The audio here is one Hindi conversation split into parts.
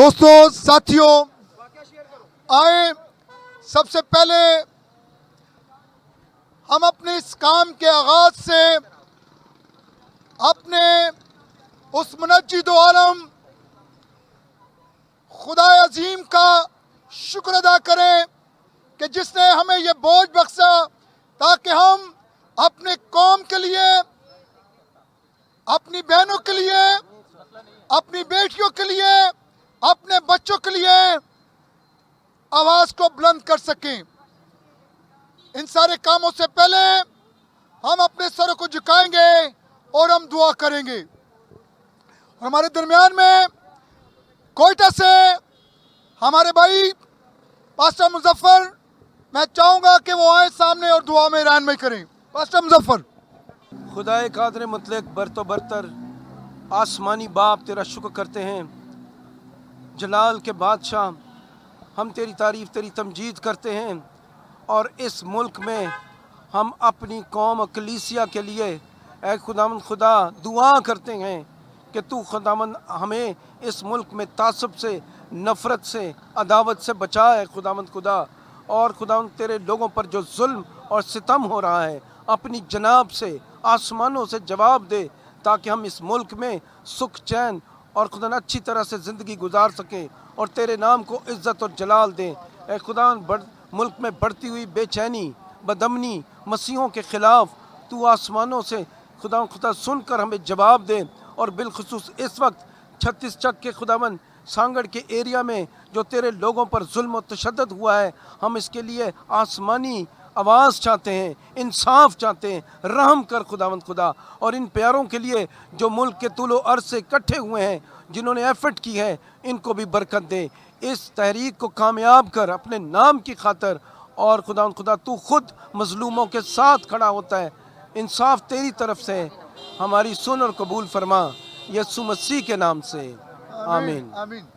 दोस्तों, साथियों, आए सबसे पहले हम अपने इस काम के आगाज से अपने उस मुनज्जिद आलम खुदा अजीम का शुक्र अदा करें कि जिसने हमें ये बोझ बख्शा ताकि हम अपने कौम के लिए, अपनी बहनों के लिए, अपनी बेटियों के लिए, अपने बच्चों के लिए आवाज को बुलंद कर सकें। इन सारे कामों से पहले हम अपने सरों को झुकाएंगे और हम दुआ करेंगे। और हमारे दरमियान में कोयटा से हमारे भाई पास्टर मुजफ्फर, मैं चाहूंगा कि वो आए सामने और दुआ में रहनुमाई करें। पास्टर मुजफ्फर। खुदाए कादर मुतलक बरतो बरतर आसमानी बाप तेरा शुक्र करते हैं। जलाल के बादशाह, हम तेरी तारीफ़ तेरी तमजीद करते हैं और इस मुल्क में हम अपनी कौम कलीसिया के लिए ऐ खुदावंद खुदा दुआ करते हैं कि तू खुदावंद हमें इस मुल्क में तासब से, नफ़रत से, अदावत से बचाए खुदावंद खुदा। और खुदावंद तेरे लोगों पर जो जुल्म और सितम हो रहा है, अपनी जनाब से, आसमानों से जवाब दे ताकि हम इस मुल्क में सुख चैन और खुदा अच्छी तरह से ज़िंदगी गुजार सकें और तेरे नाम को इज़्ज़त और जलाल दें। ए खुदा, मुल्क में बढ़ती हुई बेचैनी, बदमनी, मसीहों के ख़िलाफ़ तू आसमानों से खुदा सुनकर हमें जवाब दे। और बिलखुसूस इस वक्त 36 चक के खुदावन सांगड़ के एरिया में जो तेरे लोगों पर जुल्म और तशद्दुद हुआ है, हम इसके लिए आसमानी आवाज़ चाहते हैं, इंसाफ चाहते हैं। रहम कर खुदावंद खुदा। और इन प्यारों के लिए जो मुल्क के तुलो अर्ज से इकट्ठे हुए हैं, जिन्होंने एफर्ट की है, इनको भी बरकत दे। इस तहरीक को कामयाब कर अपने नाम की खातर। और खुदावंद खुदा तू खुद मजलूमों के साथ खड़ा होता है। इंसाफ तेरी तरफ से है, हमारी सुन और कबूल फरमा, यीशु मसीह के नाम से आमीन। आमीन।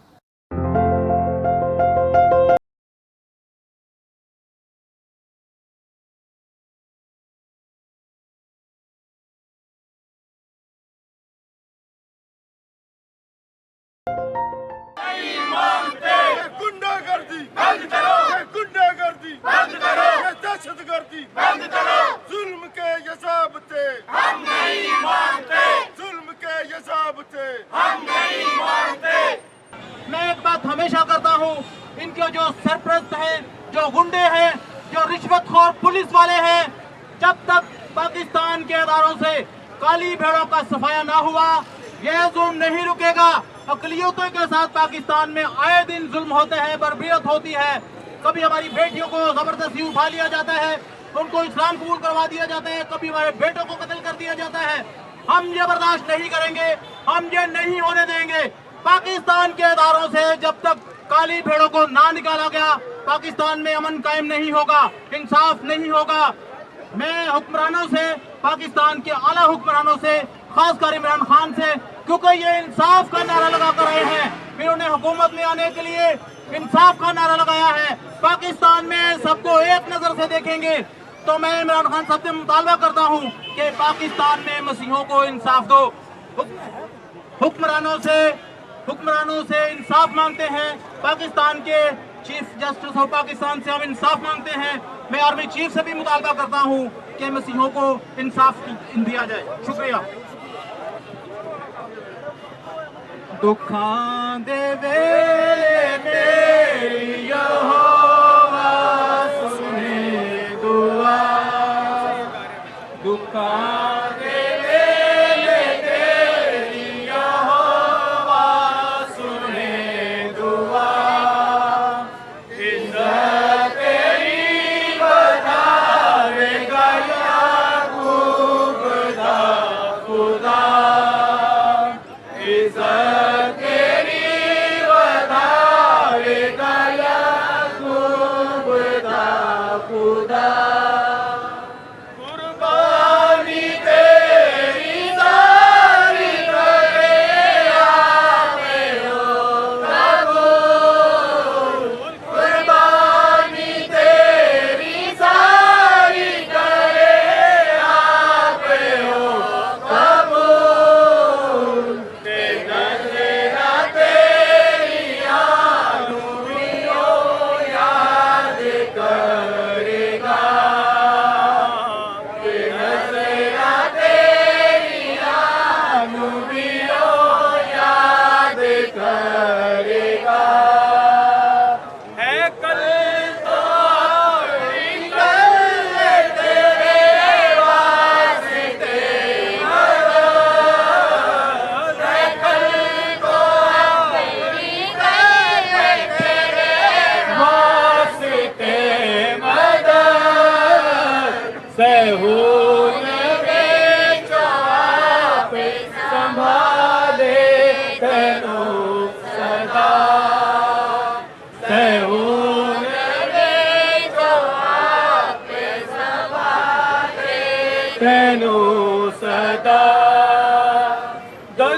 गुंडागर्दी बंद करो, गुंडागर्दी बंद करो, दहशतगर्दी बंद करो, जुल्म के ये ज़ाब्ते हम नहीं मानते, जुल्म के ये ज़ाब्ते हम नहीं मानते। मैं एक बात हमेशा करता हूँ, इनके जो सरपरस्त हैं, जो गुंडे हैं, जो रिश्वतखोर पुलिस वाले हैं, जब तक पाकिस्तान के अदारों से काली भेड़ों का सफाया ना हुआ, यह जुल्म नहीं रुकेगा। अक़लियतों के साथ पाकिस्तान में आए दिन जुल्म होते हैं, बर्बरियत होती है। कभी हमारी बेटियों को जबरदस्ती उठा लिया जाता है, उनको इस्लाम कबूल करवा दिया जाता है, कभी हमारे बेटों को कत्ल कर दिया जाता है। हम ये बर्दाश्त नहीं करेंगे, हम ये नहीं होने देंगे। पाकिस्तान के अदारों से जब तक काली भेड़ों को ना निकाला गया, पाकिस्तान में अमन कायम नहीं होगा, इंसाफ नहीं होगा। मैं हुक्मरानों से, पाकिस्तान के आला हुक्मरानों से, खासकर इमरान खान से, क्योंकि ये इंसाफ का नारा लगा कर रहे हैं, फिर उन्हें हुकूमत में आने के लिए इंसाफ का नारा लगाया है। पाकिस्तान में सबको एक नजर से देखेंगे। तो मैं इमरान खान साहब से मुतालबा करता हूँ कि पाकिस्तान में मसीहों को इंसाफ दो। हुक्मरानों से इंसाफ मांगते हैं। पाकिस्तान के चीफ जस्टिस ऑफ पाकिस्तान से हम इंसाफ मांगते हैं। मैं आर्मी चीफ से भी मुतालबा करता हूँ कि मसीहों को इंसाफ दिया जाए। शुक्रिया। दुखां दे वेले यहोवा सुने दुआ, दुखां दे वेले तेरी यहोवा सुने दुआ, इज्जत तेरी बढ़ावेगा याकूब दा खुदा, इज्जत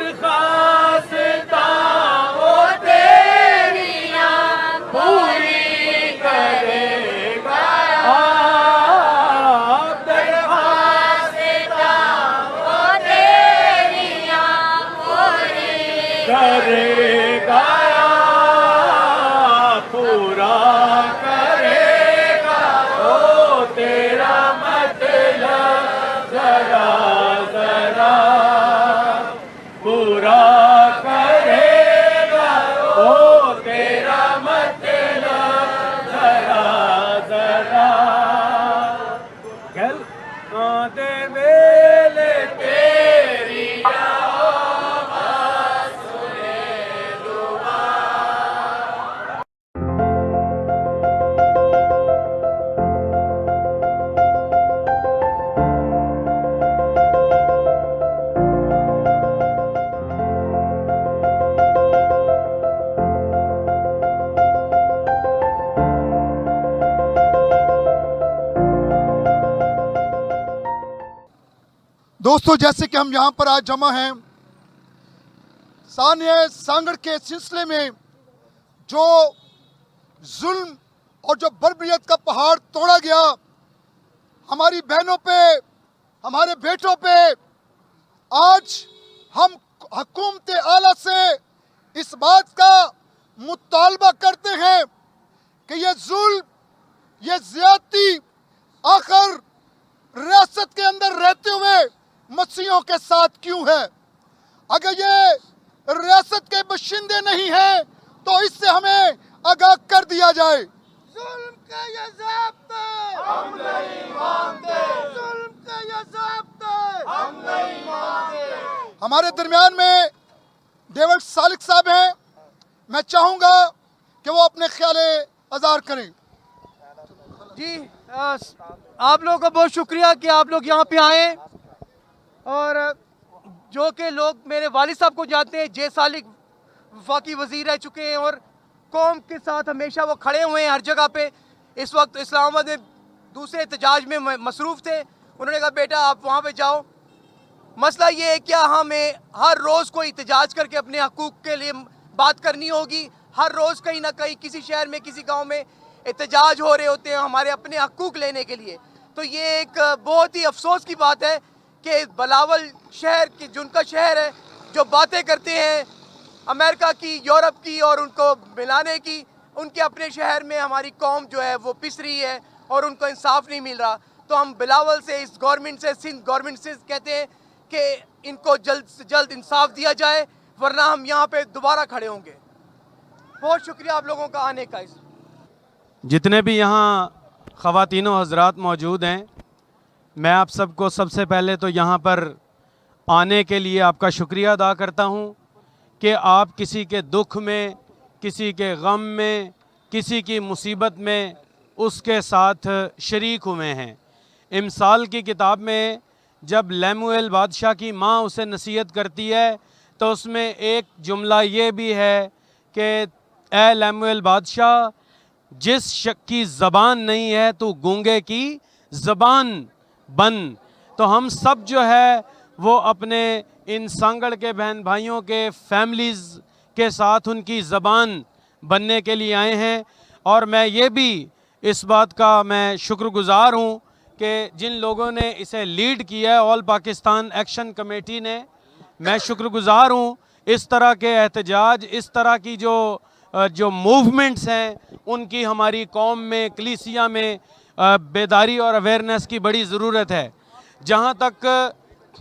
दरख्वास्तां वो तेरियां पूरी करेगा। करेगा पूरा करेगा ओ तेरा मतलब जरा जरा पूरा करेगा ओ तेरा मतलब जरा जरा गल आदे वेले तेरी दोस्तों, जैसे कि हम यहाँ पर आज जमा हैं सानिया सांगड़ के सिलसिले में, जो जुल्म और जो बर्बरियत का पहाड़ तोड़ा गया हमारी बहनों पे, हमारे बेटों पे, आज हम हुकूमत आला से इस बात का मुतालबा करते हैं कि ये जुल्म, ये ज्यादती आखिर रियासत के अंदर रहते हुए मसीहों के साथ क्यों है? अगर ये रियासत के बशिंदे नहीं हैं तो इससे हमें आगाह कर दिया जाए। जुल्म के ये ज़ाब्ते हम नहीं मानते, जुल्म के ये ज़ाब्ते हम नहीं मानते। हमारे दरमियान में डेविड सालिक साहब हैं, मैं चाहूंगा कि वो अपने ख्याल अज़हार करें। जी, आप लोगों का बहुत शुक्रिया कि आप लोग यहाँ पे आए, और जो कि लोग मेरे वालिद साहब को जानते हैं, जे सालिक वफाकी वज़ीर रह चुके हैं और कौम के साथ हमेशा वो खड़े हुए हैं हर जगह पे। इस वक्त इस्लामाबाद में दूसरे एहतजाज में मसरूफ़ थे, उन्होंने कहा बेटा आप वहाँ पे जाओ। मसला ये है क्या हमें हर रोज़ कोई एहतजाज करके अपने हकूक़ के लिए बात करनी होगी? हर रोज़ कहीं ना कहीं किसी शहर में, किसी गाँव में एहतजाज हो रहे होते हैं हमारे अपने हकूक़ लेने के लिए। तो ये एक बहुत ही अफसोस की बात है कि बिलावल शहर की, जिनका शहर है, जो बातें करते हैं अमेरिका की, यूरोप की और उनको मिलाने की, उनके अपने शहर में हमारी कौम जो है वो पिस रही है और उनको इंसाफ नहीं मिल रहा। तो हम बिलावल से, इस गवर्नमेंट से, सिंध गवर्नमेंट से कहते हैं कि इनको जल्द से जल्द इंसाफ दिया जाए, वरना हम यहाँ पे दोबारा खड़े होंगे। बहुत शुक्रिया आप लोगों का आने का। जितने भी यहाँ ख़वातीनो हज़रात मौजूद हैं, मैं आप सबको सबसे पहले तो यहाँ पर आने के लिए आपका शुक्रिया अदा करता हूँ कि आप किसी के दुख में, किसी के गम में, किसी की मुसीबत में उसके साथ शरीक हुए हैं। इमसाल की किताब में जब लेमुएल बादशाह की माँ उसे नसीहत करती है तो उसमें एक जुमला ये भी है कि ए लेमुएल बादशाह, जिस शख्स की ज़बान नहीं है तो गूंगे की ज़बान बन। तो हम सब जो है वो अपने इन सांगड़ के बहन भाइयों के फैमिलीज़ के साथ उनकी ज़बान बनने के लिए आए हैं। और मैं ये भी इस बात का मैं शुक्रगुज़ार हूँ कि जिन लोगों ने इसे लीड किया है, ऑल पाकिस्तान एक्शन कमेटी ने, मैं शुक्रगुज़ार हूँ। इस तरह के एहतजाज, इस तरह की जो मूवमेंट्स हैं, उनकी हमारी कौम में, कलीसिया में बेदारी और अवेयरनेस की बड़ी ज़रूरत है। जहाँ तक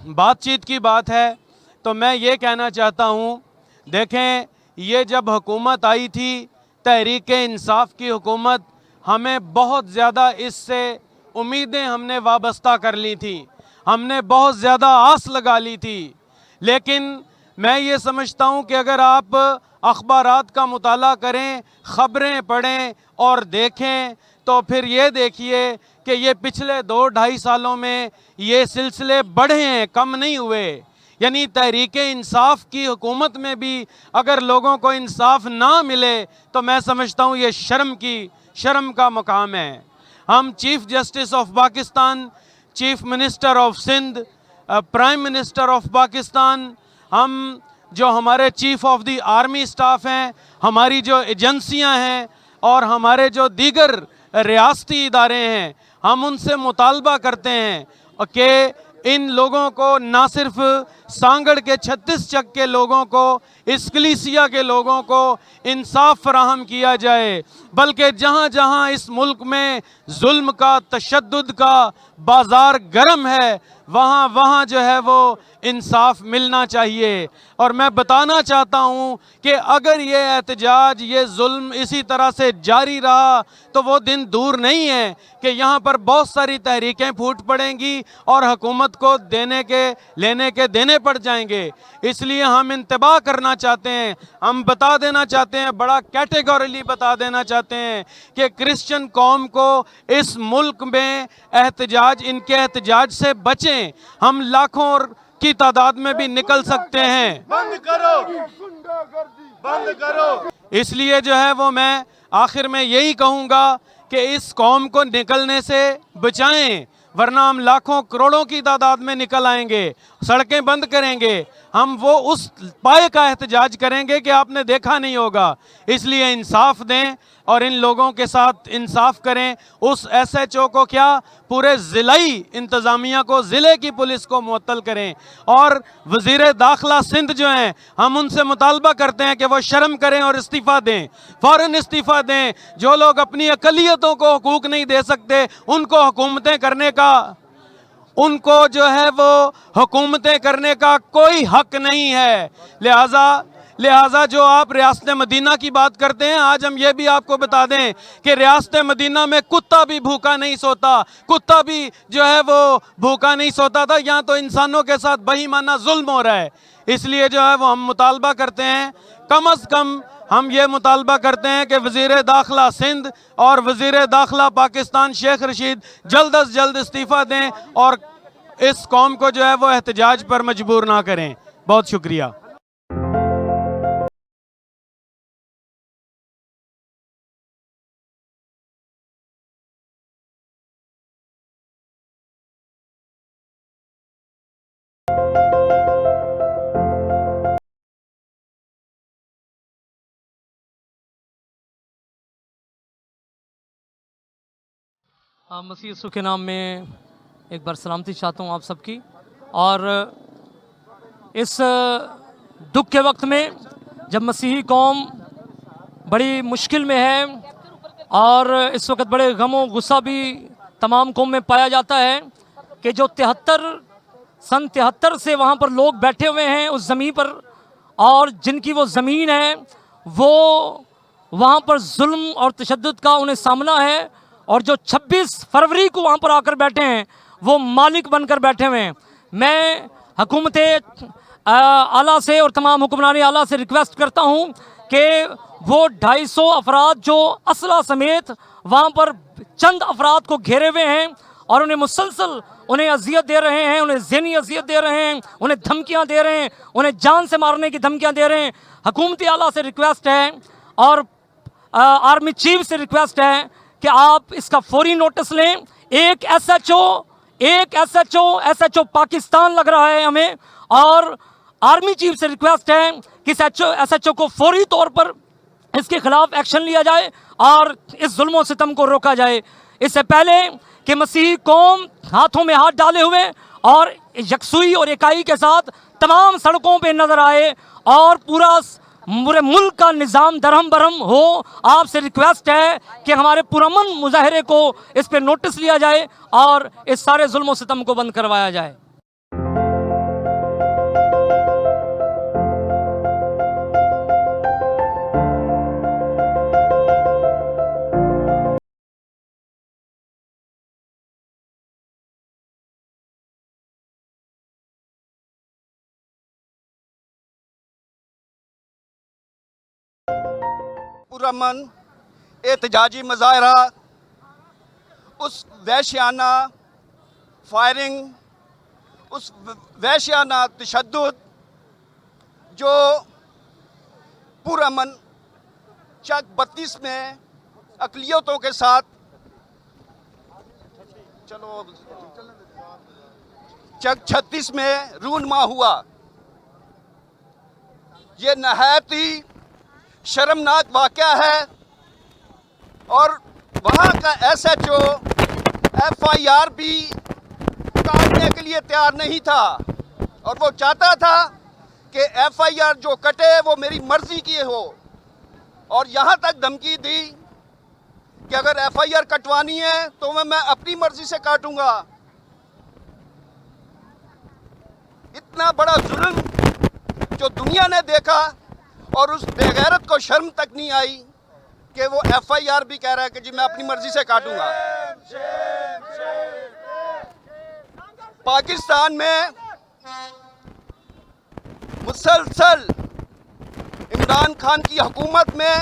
बातचीत की बात है तो मैं ये कहना चाहता हूँ, देखें ये जब हुकूमत आई थी, तहरीक इंसाफ की हुकूमत, हमें बहुत ज़्यादा इससे उम्मीदें हमने वाबस्ता कर ली थी, हमने बहुत ज़्यादा आस लगा ली थी। लेकिन मैं ये समझता हूँ कि अगर आप अखबारात का मुताला करें, ख़बरें पढ़ें और देखें तो फिर ये देखिए कि ये पिछले 2-2.5 सालों में ये सिलसिले बढ़े हैं, कम नहीं हुए। यानी तहरीक इंसाफ की हुकूमत में भी अगर लोगों को इंसाफ ना मिले तो मैं समझता हूँ ये शर्म का मुकाम है। हम chief justice of Pakistan, chief minister of Sindh, prime minister of Pakistan, हम जो हमारे chief of the army staff हैं, हमारी जो एजेंसियां हैं और हमारे जो दीगर रियासती इदारे हैं, हम उनसे मुतालबा करते हैं कि इन लोगों को ना सिर्फ सांगड़ के 36 चक के लोगों को, इस कलीसिया के लोगों को इंसाफ फराहम किया जाए, बल्कि जहाँ जहाँ इस मुल्क में जुल्म का, तशद्दुद का बाजार गर्म है, वहाँ वहाँ जो है वो इंसाफ मिलना चाहिए। और मैं बताना चाहता हूँ कि अगर ये एहतजाज, ये जुल्म इसी तरह से जारी रहा तो वो दिन दूर नहीं है कि यहाँ पर बहुत सारी तहरीकें फूट पड़ेंगी और हुकूमत को लेने के देने पड़ जाएंगे। इसलिए हम इंतबाह करना चाहते हैं, हम बता देना चाहते हैं, बड़ा कैटेगोरिकली बता देना चाहते हैं कि क्रिश्चियन कौम को इस मुल्क में इनके एहतजाज से बचें। हम लाखों की तादाद में भी निकल सकते हैं। बंद करो गुंडागर्दी, बंद करो। इसलिए जो है वो मैं आखिर में यही कहूँगा कि इस कौम को निकलने से बचाएं, वरना हम लाखों करोड़ों की तादाद में निकल आएंगे, सड़कें बंद करेंगे, हम वो उस पाए का एहतजाज करेंगे कि आपने देखा नहीं होगा। इसलिए इंसाफ दें और इन लोगों के साथ इंसाफ करें। उस SHO को क्या, पूरे ज़िलाई इंतज़ामिया को, ज़िले की पुलिस को मुअत्तल करें। और वज़ीर दाखिला सिंध जो हैं, हम उनसे मुतालबा करते हैं कि वो शर्म करें और इस्तीफ़ा दें, फ़ौरन इस्तीफ़ा दें। जो लोग अपनी अक़लियतों को हुकूक नहीं दे सकते, उनको हुकूमतें करने का, उनको जो है वो हुकूमतें करने का कोई हक नहीं है। लिहाजा जो आप रियासत मदीना की बात करते हैं, आज हम ये भी आपको बता दें कि रियासत मदीना में कुत्ता भी भूखा नहीं सोता, कुत्ता भी जो है वो भूखा नहीं सोता था। यहाँ तो इंसानों के साथ बेईमाना जुल्म हो रहा है। इसलिए जो है वो हम मुतालबा करते हैं, कम अज़ कम हम ये मुतालबा करते हैं कि वज़ीर दाखिला सिंध और वज़ीर दाखिला पाकिस्तान शेख रशीद जल्द अज जल्द इस्तीफ़ा दें और इस कौम को जो है वो एहतजाज पर मजबूर ना करें। बहुत शुक्रिया। मसीह यीशु के नाम में एक बार सलामती चाहता हूँ आप सबकी। और इस दुख के वक्त में जब मसीही कौम बड़ी मुश्किल में है और इस वक्त बड़े गमों गुस्सा भी तमाम कौम में पाया जाता है कि जो सन 73 से वहाँ पर लोग बैठे हुए हैं उस ज़मीन पर, और जिनकी वो ज़मीन है वो वहाँ पर जुल्म और तशद्दुद का उन्हें सामना है, और जो 26 फरवरी को वहाँ पर आकर बैठे हैं वो मालिक बनकर बैठे हुए हैं। मैं हुकूमत आला से और तमाम हुक्मरानी आला से रिक्वेस्ट करता हूँ कि वो 250 अफराद जो असला समेत वहाँ पर चंद अफराद को घेरे हुए हैं और उन्हें मुसलसल उन्हें अजियत दे रहे हैं, उन्हें ज़हनी अजियत दे रहे हैं, उन्हें धमकियाँ दे रहे हैं, उन्हें जान से मारने की धमकियाँ दे रहे हैं। हुकूमत आला से रिक्वेस्ट है और आर्मी चीफ से रिक्वेस्ट है कि आप इसका फौरी नोटिस लें। एक SHO पाकिस्तान लग रहा है हमें, और आर्मी चीफ से रिक्वेस्ट है कि SHO को फौरी तौर पर इसके खिलाफ एक्शन लिया जाए और इस जुल्म सितम को रोका जाए। इससे पहले कि मसीही कौम हाथों में हाथ डाले हुए और यकसुई और इकाई के साथ तमाम सड़कों पे नजर आए और पूरे मुल्क का निज़ाम दरहम बरहम हो, आपसे रिक्वेस्ट है कि हमारे पुरअमन मुजाहरे को इस पे नोटिस लिया जाए और इस सारे जुल्म सितम को बंद करवाया जाए। पुरअमन एहतजाजी मुजाहरा, उस वहशियाना फायरिंग, उस वहशियाना तशद्दुद जो पुरअमन चक 32 में अक़लियतों के साथ चक 36 में रूनमा हुआ, ये नहायत ही शर्मनाक वाक़या है और वहाँ का SHO FIR भी काटने के लिए तैयार नहीं था और वो चाहता था कि FIR जो कटे वो मेरी मर्जी की हो और यहाँ तक धमकी दी कि अगर FIR कटवानी है तो मैं अपनी मर्जी से काटूंगा। इतना बड़ा जुल्म जो दुनिया ने देखा और उस बेगैरत को शर्म तक नहीं आई कि वो FIR भी कह रहा है कि जी मैं अपनी मर्जी से काटूंगा। पाकिस्तान में मुसलसल इमरान खान की हुकूमत में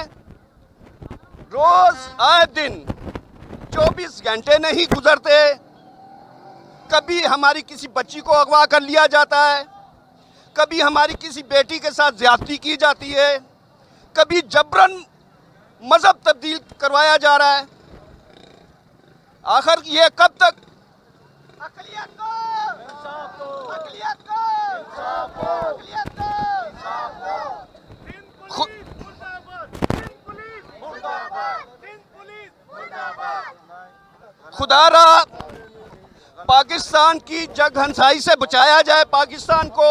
रोज आए दिन 24 घंटे नहीं गुजरते, कभी हमारी किसी बच्ची को अगवा कर लिया जाता है, कभी हमारी किसी बेटी के साथ ज्यादती की जाती है, कभी जबरन मजहब तब्दील करवाया जा रहा है। आखिर ये कब तक? खुदारा पाकिस्तान की जग हंसाई से बचाया जाए, पाकिस्तान को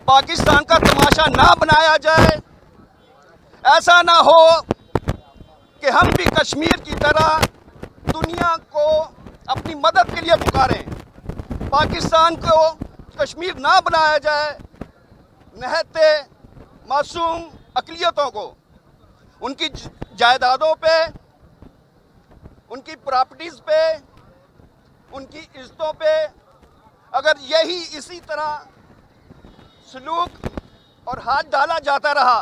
पाकिस्तान का तमाशा ना बनाया जाए। ऐसा ना हो कि हम भी कश्मीर की तरह दुनिया को अपनी मदद के लिए पुकारें। पाकिस्तान को कश्मीर ना बनाया जाए। नहते मासूम अक़लियतों को उनकी जायदादों पे, उनकी प्रॉपर्टीज़ पे, उनकी इज्जतों पे अगर यही इसी तरह सलूक और हाथ डाला जाता रहा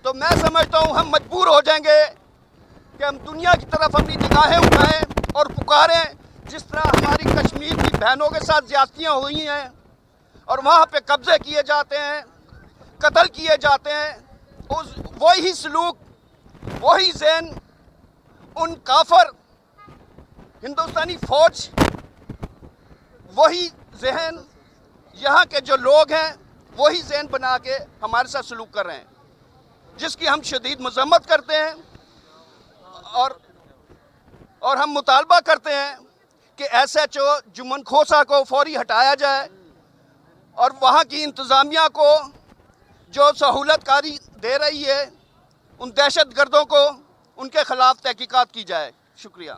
तो मैं समझता हूँ हम मजबूर हो जाएंगे कि हम दुनिया की तरफ अपनी निगाहें उठाएं और पुकारें, जिस तरह हमारी कश्मीर की बहनों के साथ ज्यादतियाँ हुई हैं और वहाँ पे कब्जे किए जाते हैं, कत्ल किए जाते हैं। उस वही सलूक, वही ज़हन उन काफर हिंदुस्तानी फौज, वही जहन यहाँ के जो लोग हैं वही जहन बना के हमारे साथ सलूक कर रहे हैं, जिसकी हम शदीद मजम्मत करते हैं और हम मुतालबा करते हैं कि SHO जुम्मन खोसा को फौरी हटाया जाए और वहाँ की इंतज़ामिया को जो सहूलतकारी दे रही है उन दहशतगर्दों को उनके खिलाफ तहकीकात की जाए। शुक्रिया।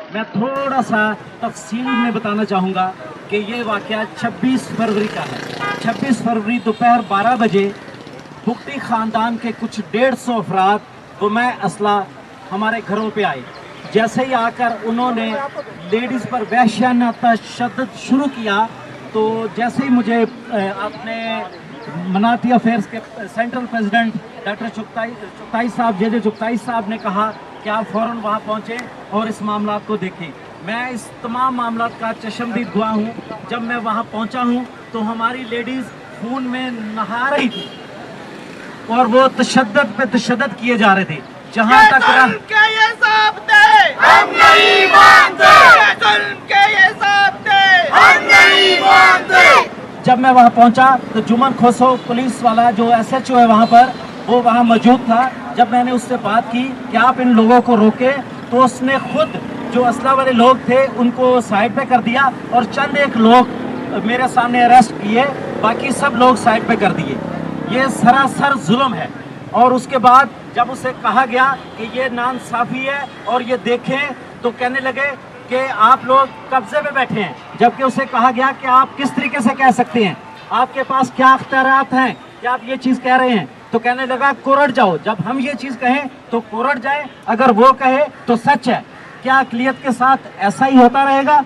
मैं थोड़ा सा तफसील में बताना चाहूँगा कि ये वाक़या 26 फरवरी का है। 26 फरवरी दोपहर 12 बजे बुगटी ख़ानदान के कुछ 150 अफराद बमै असला हमारे घरों पे आए। जैसे ही आकर उन्होंने लेडीज़ पर वहशियाना तशद्दुद शुरू किया तो जैसे ही मुझे अपने मनाती अफेयर्स के सेंट्रल प्रेसिडेंट डॉक्टर चुगताई साहब, जे चुगताई साहब ने कहा कि आप फ़ौरन वहाँ पहुँचे और इस मामला को देखें। मैं इस तमाम मामला का चशमदीद गवाह हूँ। जब मैं वहाँ पहुँचा हूँ तो हमारी लेडीज़ खून में नहा रही थी और वो तशद्दुद पे तशद्दुद किए जा रहे थे। जहाँ तक हम नहीं मानते। जब मैं वहाँ पहुँचा तो जुम्मन खोसा पुलिस वाला जो SHO है वहाँ पर, वो वहाँ मौजूद था। जब मैंने उससे बात की कि आप इन लोगों को रोके तो उसने खुद जो असला वाले लोग थे उनको साइड पे कर दिया और चंद एक लोग मेरे सामने अरेस्ट किए, बाकी सब लोग साइड पे कर दिए। ये सरासर जुल्म है। और उसके बाद जब उसे कहा गया कि ये नाइंसाफ़ी है और ये देखें तो कहने लगे कि आप लोग कब्जे में बैठे हैं, जबकि उसे कहा गया कि आप किस तरीके से कह सकते हैं, आपके पास क्या अख्तियारात हैं कि आप ये चीज़ कह रहे हैं। तो कहने लगा कोरट जाओ, जब हम ये चीज़ कहें तो कोरट जाए, अगर वो कहे तो सच है। क्या अक़लियत के साथ ऐसा ही होता रहेगा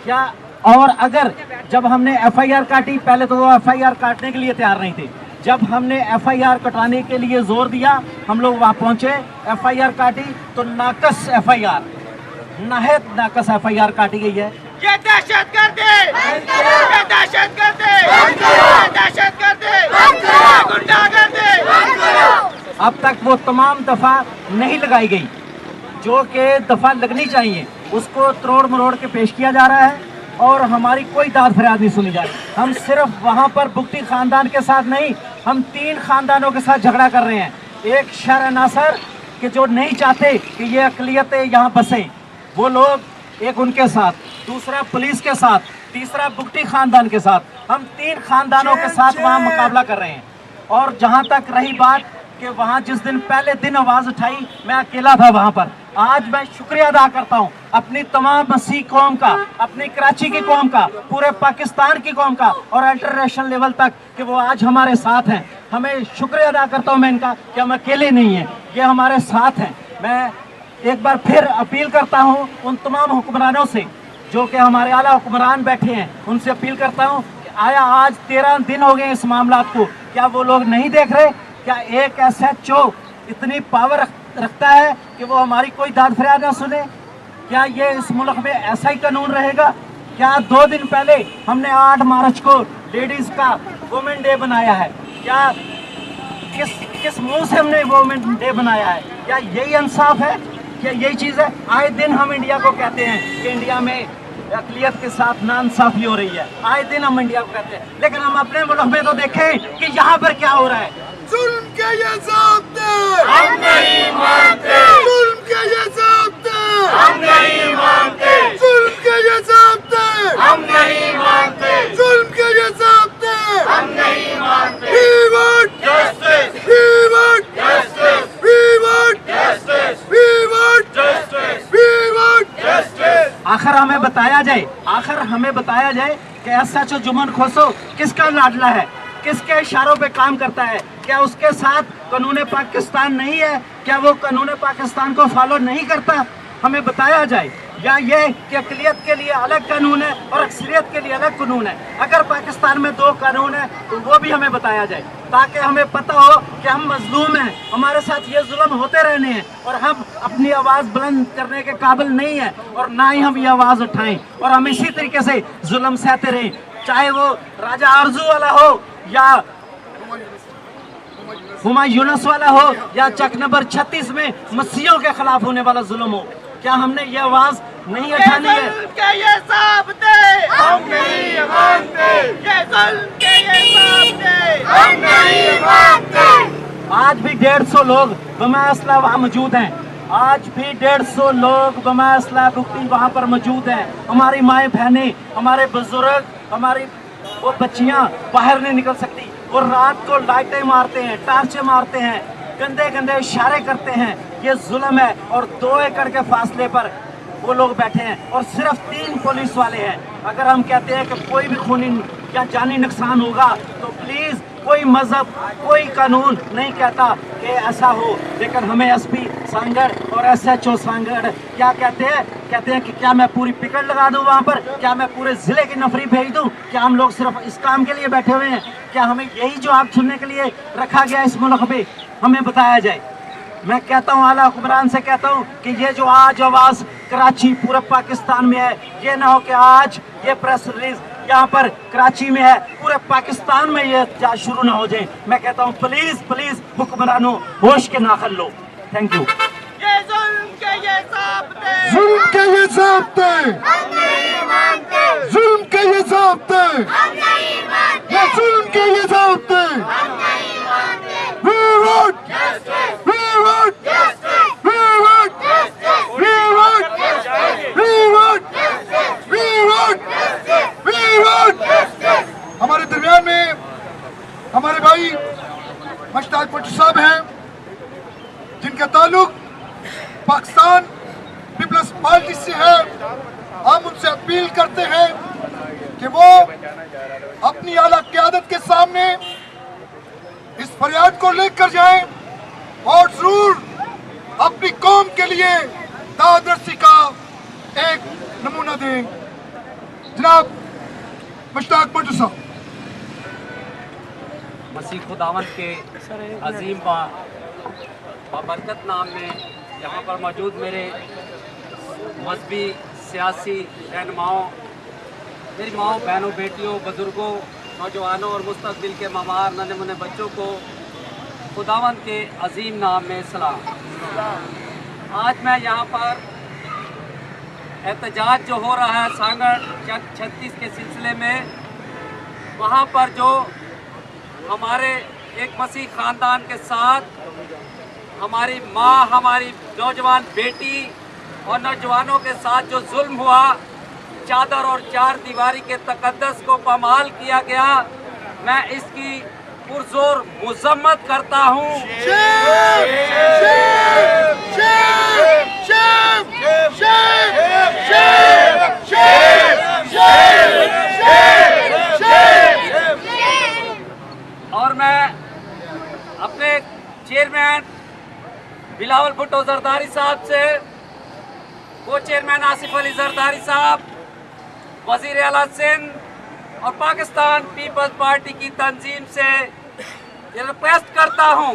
क्या? और अगर जब हमने FIR काटी, पहले तो वो FIR काटने के लिए तैयार नहीं थे, जब हमने एफआईआर कटाने के लिए जोर दिया, हम लोग वहां पहुंचे, एफआईआर काटी तो नाकस एफआईआर, नाहक नाकस एफआईआर काटी गई है। ये दहशतगर्द है, ये दहशतगर्द है, ये दहशतगर्द है, ये गुंडागर्द है। अब तक वो तमाम दफा नहीं लगाई गई जो कि दफा लगनी चाहिए, उसको तोड़ मरोड़ के पेश किया जा रहा है और हमारी कोई दाद फरियाद नहीं सुनी जा रही। हम सिर्फ वहाँ पर बुगटी खानदान के साथ नहीं, हम 3 खानदानों के साथ झगड़ा कर रहे हैं। एक शहर नासर के जो नहीं चाहते कि ये अकलियतें यहाँ बसें, वो लोग एक उनके साथ, दूसरा पुलिस के साथ, तीसरा बुगटी खानदान के साथ, हम 3 खानदानों के साथ वहाँ मुकाबला कर रहे हैं। और जहाँ तक रही बात कि वहाँ जिस दिन पहले दिन आवाज़ उठाई, मैं अकेला था वहाँ पर। आज मैं शुक्रिया अदा करता हूँ अपनी तमाम मसीह कौम का, अपनी कराची की कौम का, पूरे पाकिस्तान की कौम का और इंटरनेशनल लेवल तक कि वो आज हमारे साथ हैं। हमें शुक्रिया अदा करता हूँ मैं इनका कि हम अकेले नहीं हैं, ये हमारे साथ हैं। मैं एक बार फिर अपील करता हूँ उन तमाम हुक्मरानों से जो कि हमारे आला हुक्मरान बैठे हैं, उनसे अपील करता हूँ कि आया आज 13 दिन हो गए इस मामला को, क्या वो लोग नहीं देख रहे? क्या एक SHO इतनी पावर रखता है कि वो हमारी कोई दाद फरियाद ना सुने? क्या ये इस मुल्क में ऐसा ही कानून रहेगा? क्या 2 दिन पहले हमने 8 मार्च को लेडीज का वुमेन डे बनाया है, क्या किस मुंह से हमने वुमेन डे बनाया है? क्या यही इंसाफ है? क्या यही चीज़ है? आए दिन हम इंडिया को कहते हैं कि इंडिया में अक़लियत के साथ नाइंसाफ़ी हो रही है, आए दिन हम इंडिया को कहते हैं, लेकिन हम अपने मुल्क में तो देखें कि यहाँ पर क्या हो रहा है। जुल्म के ये ज़ाब्ते हम नहीं मानते, जुल्म के ये ज़ाब्ते हम नहीं मानते, जुल्म के ये ज़ाब्ते हम नहीं मानते, जुल्म के ये ज़ाब्ते हम नहीं मानते। We want justice, we want justice, we want justice, we want justice, we want justice। आखिर हमें बताया जाए कि SHO जुम्मन खोसो किसका लाडला है, किसके इशारों पे काम करता है? क्या उसके साथ कानून पाकिस्तान नहीं है? क्या वो कानून पाकिस्तान को फॉलो नहीं करता? हमें बताया जाए। या ये कि अक़लियत के लिए अलग कानून है और अक्सरियत के लिए अलग कानून है। अगर पाकिस्तान में 2 कानून है तो वो भी हमें बताया जाए, ताकि हमें पता हो कि हम मजलूम हैं, हमारे साथ ये जुल्म होते रहने हैं और हम अपनी आवाज़ बुलंद करने के काबिल नहीं है और ना ही हम ये आवाज़ उठाएं और हम इसी तरीके से जुल्म सहते रहें, चाहे वो राजा आरजू वाला हो या हुमायूं यूनुस वाला हो या चक नंबर 36 में मसीहों के खिलाफ होने वाला जुल्म हो। क्या हमने ये आवाज नहीं उठानी है? ये ज़ाब्ते हम नहीं मानते, ये जुल्म के ये ज़ाब्ते हम नहीं मानते। आज भी 150 लोग बमा-ए-असला वहाँ मौजूद हैं, आज भी 150 लोग बमा-ए-असला बुगटी वहाँ पर मौजूद हैं। हमारी माएँ बहनें, हमारे बुजुर्ग, हमारी वो बच्चियाँ बाहर नहीं निकल सकती, वो रात को लाइटें मारते हैं, टार्चें मारते हैं, गंदे गंदे इशारे करते हैं। ये जुल्म है और 2 एकड़ के फासले पर वो लोग बैठे हैं और सिर्फ 3 पुलिस वाले हैं। अगर हम कहते हैं कि कोई भी खूनी या जानी नुकसान होगा तो प्लीज़, कोई मजहब, कोई कानून नहीं कहता कि ऐसा हो, लेकिन हमें SP सांगड़ और SHO सांगड़ क्या कहते हैं? कहते हैं कि क्या मैं पूरी पिकट लगा दूं वहाँ पर? क्या मैं पूरे ज़िले की नफरी भेज दूं? क्या हम लोग सिर्फ इस काम के लिए बैठे हुए हैं? क्या हमें यही जवाब सुनने के लिए रखा गया इस मुल्क में? हमें बताया जाए। मैं कहता हूँ, आला हुक्मरान से कहता हूँ कि ये जो आज आवाज़ कराची पूरे पाकिस्तान में है, ये ना हो कि आज ये प्रेस रिलीज यहाँ पर कराची में है, पूरे पाकिस्तान में ये शुरू ना हो जाए। मैं कहता हूँ प्लीज़ प्लीज़ हुक्मरानों, होश के नाखल लो। Thank you. ये जुल्म के ये ज़ाब्ते, जुल्म के ये ज़ाब्ते हम नहीं मानते, जुल्म के ये ज़ाब्ते हम नहीं मानते, ये जुल्म के ये ज़ाब्ते हम नहीं मानते। We want Justice, we want justice, we want justice, we want we want we want we want हमारे दरमियान में हमारे भाई मुश्ताक भट्ट साहब हैं, जिनका ताल्लुक पाकिस्तान पीपल्स पार्टी से है। हम उनसे अपील करते हैं कि वो अपनी आला क़यादत के सामने इस फरियाद को लेकर जाएं और जरूर अपनी कौम के लिए दादरसी का एक नमूना दें। जनाब मुश्ताक भट्ट साहब। मसीह खुदावंद के अजीम बाबरकत नाम में यहाँ पर मौजूद मेरे मजहबी सियासी रहनुमाओं, मेरी माओ, बहनों, बेटियों, बुजुर्गों, नौजवानों और मुस्तकबिल के ममार नन्हे मुन्ने बच्चों को खुदावंद के अजीम नाम में सलाम। आज मैं यहाँ पर एहतजाज जो हो रहा है सांगड़ 36 के सिलसिले में, वहाँ पर जो हमारे एक मसीह ख़ानदान के साथ हमारी माँ, हमारी नौजवान बेटी और नौजवानों के साथ जो जुल्म हुआ, चादर और चार दीवारी के तकद्दस को पामाल किया गया, मैं इसकी पुरजोर मुज़म्मत करता हूँ। और मैं अपने चेयरमैन बिलावल भुट्टो जरदारी साहब से, को चेयरमैन आसिफ अली जरदारी साहब, वजीर आला सिंध और पाकिस्तान पीपल्स पार्टी की तंजीम से ये रिक्वेस्ट करता हूँ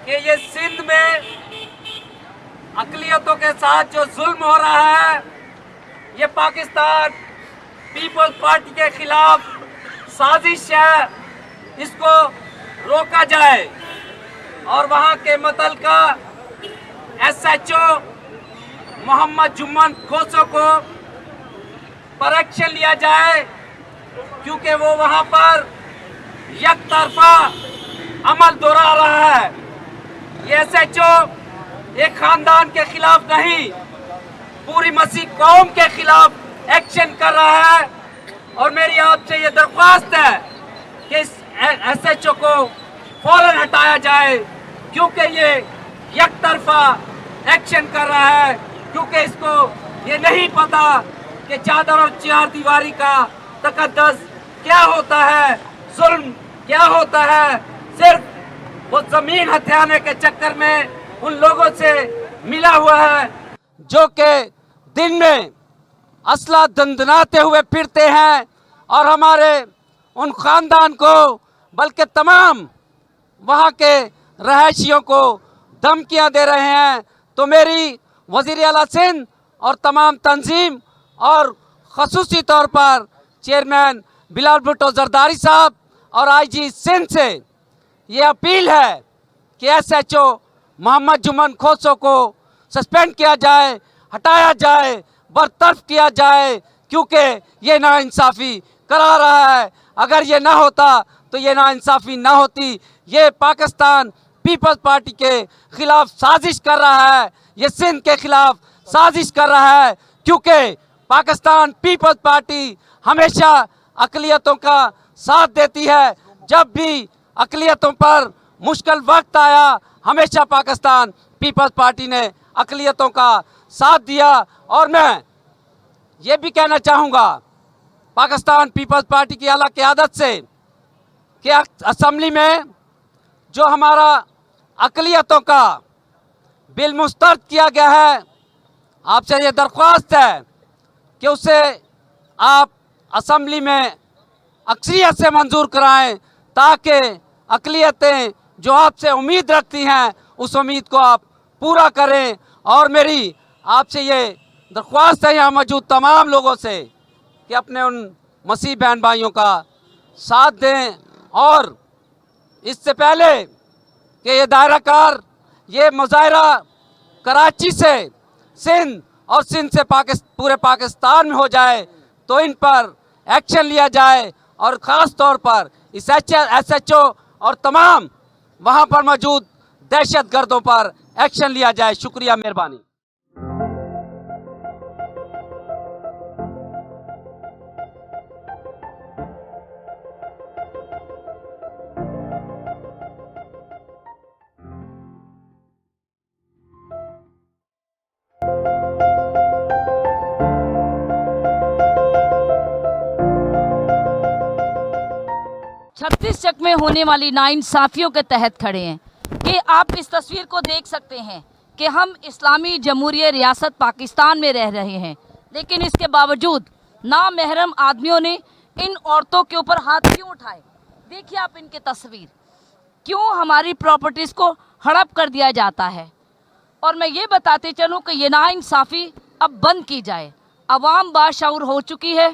कि ये सिंध में अक़लियतों के साथ जो जुल्म हो रहा है, ये पाकिस्तान पीपल्स पार्टी के खिलाफ साजिश है, इसको रोका जाए और वहाँ के मुतल्लिका SHO मोहम्मद जुम्मन खोसो को पर एक्शन लिया जाए, क्योंकि वो वहाँ पर एक तरफा अमल दोहरा रहा है। ये SHO एक खानदान के खिलाफ नहीं, पूरी मसीह कौम के खिलाफ एक्शन कर रहा है। और मेरी आपसे ये दरख्वास्त है कि इस SHO को फौरन हटाया जाए, क्योंकि ये एक तरफा एक्शन कर रहा है, क्योंकि इसको ये नहीं पता कि चादर और चार दीवारी का तकद्दस क्या होता है, जुल्म क्या होता है। सिर्फ वो जमीन हथियाने के चक्कर में उन लोगों से मिला हुआ है जो कि दिन में असला दंदनाते हुए फिरते हैं और हमारे उन खानदान को, बल्कि तमाम वहाँ के रहायशियों को धमकियाँ दे रहे हैं। तो मेरी वज़ीर आला सिंध और तमाम तंजीम और ख़ुसूसी तौर पर चेयरमैन बिलावल भुट्टो जरदारी साहब और IG सिंध से ये अपील है कि SHO मोहम्मद जुम्मन खोसो को सस्पेंड किया जाए, हटाया जाए, बरतरफ किया जाए, क्योंकि ये नाइंसाफ़ी करा रहा है। अगर ये ना होता तो ये नाइंसाफ़ी ना होती। ये पाकिस्तान पीपल्स पार्टी के ख़िलाफ़ साजिश कर रहा है, ये सिंध के ख़िलाफ़ साजिश कर रहा है, क्योंकि पाकिस्तान पीपल्स पार्टी हमेशा अक़लियतों का साथ देती है। जब भी अक़लियतों पर मुश्किल वक्त आया, हमेशा पाकिस्तान पीपल्स पार्टी ने अक़लियतों का साथ दिया। और मैं ये भी कहना चाहूँगा पाकिस्तान पीपल्स पार्टी की आला क़यादत से कि असम्बली में जो हमारा अक़लियतों का बिल मुस्तरद किया गया है, आपसे ये दरख्वास्त है कि उसे आप असम्बली में अक्सरियत से मंजूर कराएं, ताकि अक़लियतें जो आपसे उम्मीद रखती हैं उस उम्मीद को आप पूरा करें। और मेरी आपसे ये दरख्वास्त है यहाँ मौजूद तमाम लोगों से कि अपने उन मसीह बहन भाइयों का साथ दें। और इससे पहले कि ये दायरा कार, ये मुजाहरा कराची से सिंध और सिंध से पूरे पाकिस्तान में हो जाए, तो इन पर एक्शन लिया जाए और ख़ास तौर पर इस SHO और तमाम वहाँ पर मौजूद दहशतगर्दों पर एक्शन लिया जाए। शुक्रिया, मेहरबानी। छत्तीसगढ़ में होने वाली नाइंसाफ़ियों के तहत खड़े हैं कि आप इस तस्वीर को देख सकते हैं कि हम इस्लामी जमहूरियत रियासत पाकिस्तान में रह रहे हैं, लेकिन इसके बावजूद नामहरम आदमियों ने इन औरतों के ऊपर हाथ क्यों उठाए। देखिए आप इनके तस्वीर, क्यों हमारी प्रॉपर्टीज़ को हड़प कर दिया जाता है। और मैं ये बताते चलूँ कि ये नाइंसाफ़ी अब बंद की जाए। अवाम बाशऊर हो चुकी है,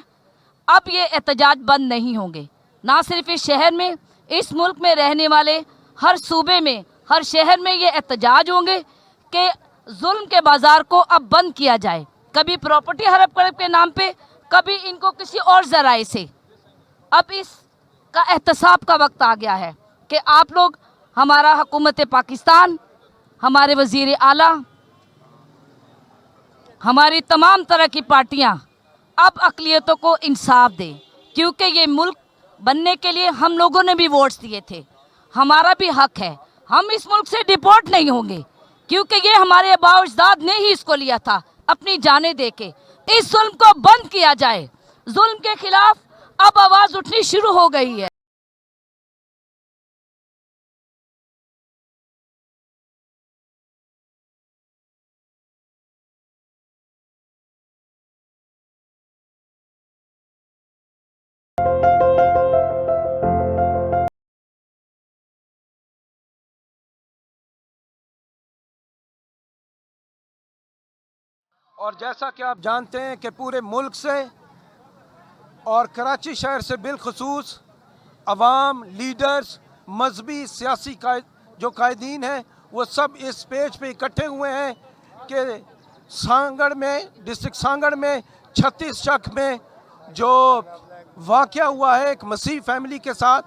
अब ये एहतजाज बंद नहीं होंगे। ना सिर्फ इस शहर में, इस मुल्क में रहने वाले हर सूबे में, हर शहर में ये एहतजाज होंगे कि जुल्म के बाज़ार को अब बंद किया जाए। कभी प्रॉपर्टी हड़प करने के नाम पे, कभी इनको किसी और ज़राए से। अब इसका एहतसाब का वक्त आ गया है कि आप लोग, हमारा हुकूमत पाकिस्तान, हमारे वज़ीर आला, हमारी तमाम तरह की पार्टियां अब अक़लियतों को इंसाफ दें, क्योंकि ये मुल्क बनने के लिए हम लोगों ने भी वोट्स दिए थे, हमारा भी हक है। हम इस मुल्क से डिपोर्ट नहीं होंगे, क्योंकि ये हमारे आबा अजदाद ने ही इसको लिया था अपनी जानें दे के। इस जुल्म को बंद किया जाए। जुल्म के खिलाफ अब आवाज़ उठनी शुरू हो गई है। और जैसा कि आप जानते हैं कि पूरे मुल्क से और कराची शहर से बिलखसूस अवाम, लीडर्स, मजहबी सियासी जो कायदीन हैं, वो सब इस पेज पे इकट्ठे हुए हैं कि सांगड़ में, डिस्ट्रिक्ट सांगड़ में 36 चक में जो वाक़या हुआ है एक मसीह फैमिली के साथ,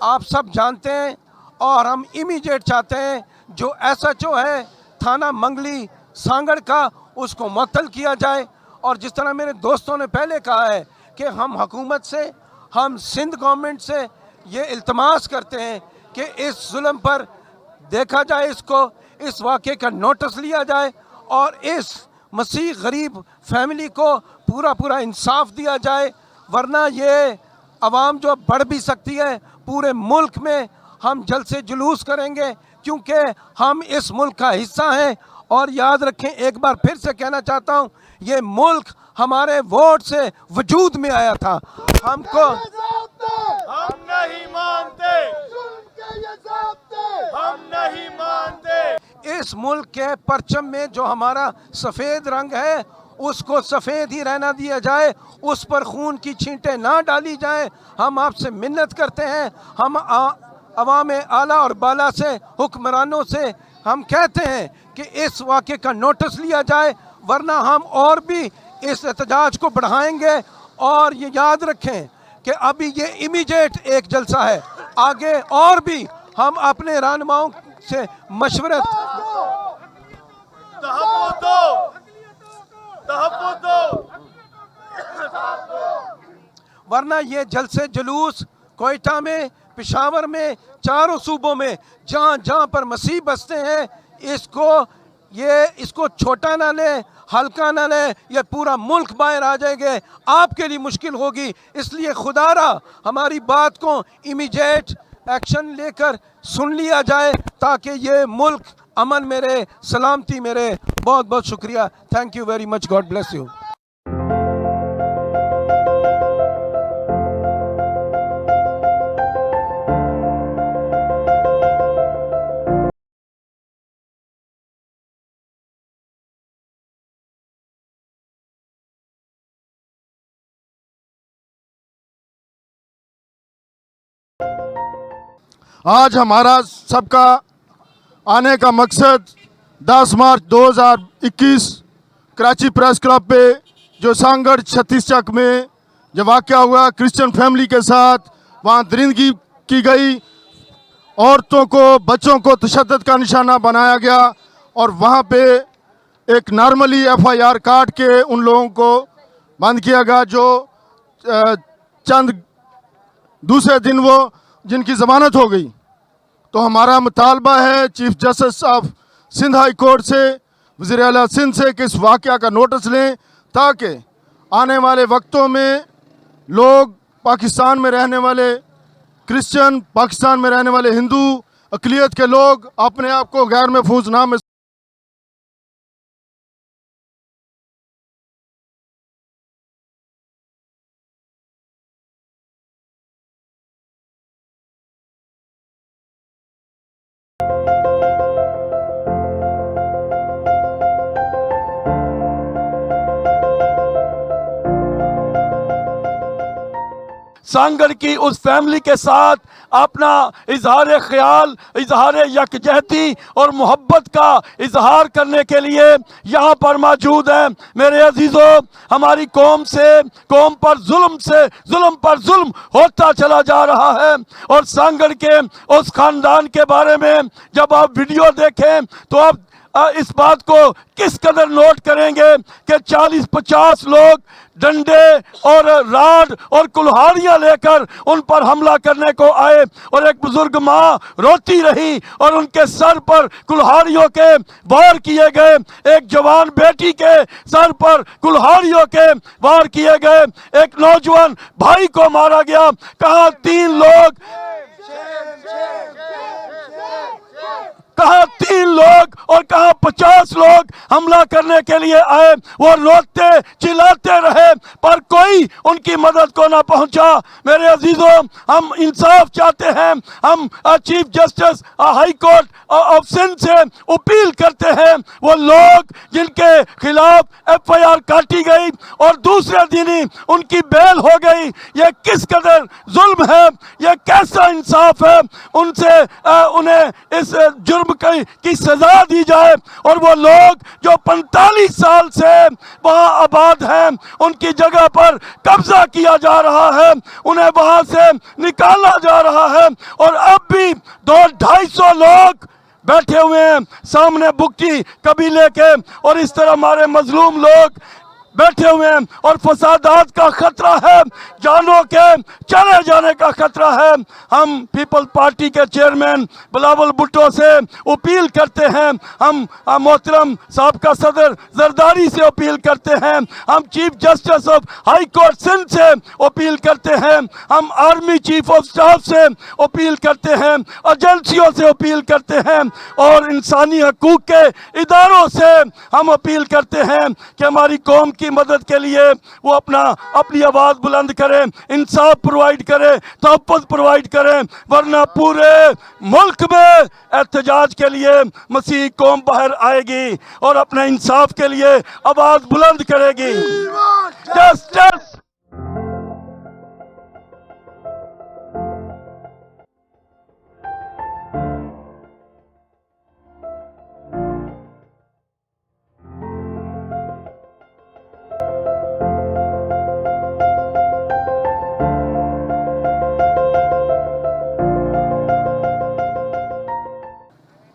आप सब जानते हैं। और हम इमीडिएट चाहते हैं जो SHO है थाना मंगली सांगड़ का, उसको मुअत्तल किया जाए। और जिस तरह मेरे दोस्तों ने पहले कहा है कि हम हुकूमत से, हम सिंध गवर्नमेंट से ये इल्तमास करते हैं कि इस जुल्म पर देखा जाए, इस वाक़े का नोटिस लिया जाए और इस मसीह गरीब फैमिली को पूरा इंसाफ दिया जाए। वरना ये अवाम जो बढ़ भी सकती है, पूरे मुल्क में हम जल्द से जुलूस करेंगे, क्योंकि हम इस मुल्क का हिस्सा हैं। और याद रखें, एक बार फिर से कहना चाहता हूँ, ये मुल्क हमारे वोट से वजूद में आया था। हमको हम नहीं मानते, हम नहीं मानते। इस मुल्क के परचम में जो हमारा सफ़ेद रंग है, उसको सफ़ेद ही रहना दिया जाए, उस पर खून की छींटें ना डाली जाए। हम आपसे मिन्नत करते हैं, हम अवाम आला और बाला से, हुक्मरानों से हम कहते हैं कि इस वाक़े का नोटिस लिया जाए, वरना हम और भी इस एहतजाज को बढ़ाएंगे। और ये याद रखें कि अभी ये इमीडिएट एक जलसा है, आगे और भी हम अपने रहनुमाओं से मशवरत वरना ये जलसे जुलूस कोयटा में, पेशावर में, चारों सूबों में जहाँ जहाँ पर मसीह बसते हैं, इसको छोटा ना ले, हल्का ना ले, ये पूरा मुल्क बाहर आ जाएंगे, आपके लिए मुश्किल होगी। इसलिए खुदारा हमारी बात को इमीडिएट एक्शन लेकर सुन लिया जाए, ताकि ये मुल्क अमन में रहे, सलामती में रहे। बहुत बहुत शुक्रिया। Thank you very much. God bless you. आज हमारा सबका आने का मकसद 10 मार्च 2021 कराची प्रेस क्लब पे जो सांगड़ 36 चक में जो वाक़या हुआ क्रिश्चियन फैमिली के साथ, वहाँ दरिंदगी की गई, औरतों को, बच्चों को तशद्दुद का निशाना बनाया गया और वहाँ पे एक नॉर्मली FIR काट के उन लोगों को बंद किया गया, जो चंद दूसरे दिन वो जिनकी ज़मानत हो गई। तो हमारा मुतालबा है chief justice of Sindh high court से, वज़ीर आला सिंध से कि इस वाक़या का नोटिस लें, ताकि आने वाले वक्तों में लोग, पाकिस्तान में रहने वाले क्रिश्चियन, पाकिस्तान में रहने वाले हिंदू, अक़लियत के लोग अपने आप को गैर महफूज ना सांगड़ की उस फैमिली के साथ अपना इजहार ख्याल, इजहार यकजहती और मोहब्बत का इजहार करने के लिए यहाँ पर मौजूद हैं। मेरे अजीज़ों, हमारी कौम पर जुल्म पर जुल्म होता चला जा रहा है और सांगड़ के उस खानदान के बारे में जब आप वीडियो देखें तो आप इस बात को किस कदर नोट करेंगे कि 40-50 लोग डंडे और राड और कुल्हाड़ियां लेकर उन पर हमला करने को आए और एक बुजुर्ग माँ रोती रही और उनके सर पर कुल्हाड़ियों के वार किए गए, एक जवान बेटी के सर पर कुल्हाड़ियों के वार किए गए, एक नौजवान भाई को मारा गया। कहाँ 3 लोग और कहाँ 50 लोग हमला करने के लिए आए। वो रोते चिल्लाते रहे पर कोई उनकी मदद को ना पहुंचा। मेरे अजीजों, हम इंसाफ चाहते हैं। हम chief justice high court of Sindh से अपील करते हैं, वो लोग जिनके खिलाफ FIR काटी गई और दूसरे दिन ही उनकी बेल हो गई, ये किस कदर जुल्म है, ये कैसा इंसाफ है। उन्हें इस जुर्म की सजा दी जाए और वो लोग जो 45 साल से वहां आबाद हैं उनकी जगह पर कब्जा किया जा रहा है, उन्हें वहां से निकाला जा रहा है और अब भी 200-250 लोग बैठे हुए हैं सामने बुकटी कबीले के और इस तरह हमारे मजलूम लोग बैठे हुए हैं और फसादात का खतरा है, जानों के चले जाने का खतरा है। हम पीपल पार्टी के चेयरमैन बिलावल भुट्टो से अपील करते हैं, हम मोहतरम साबका सदर जरदारी से अपील करते हैं, हम chief justice of high court Sindh से अपील करते हैं, हम आर्मी चीफ ऑफ स्टाफ से अपील करते हैं, एजेंसियों से अपील करते हैं और इंसानी हकूक के इदारों से हम अपील करते हैं कि हमारी कौम की मदद के लिए वो अपनी आवाज बुलंद करें, इंसाफ प्रोवाइड करें, तहफ़्फ़ुज़ प्रोवाइड करें, वरना पूरे मुल्क में एहतजाज के लिए मसीह कौम बाहर आएगी और अपने इंसाफ के लिए आवाज बुलंद करेगी। जस्टिस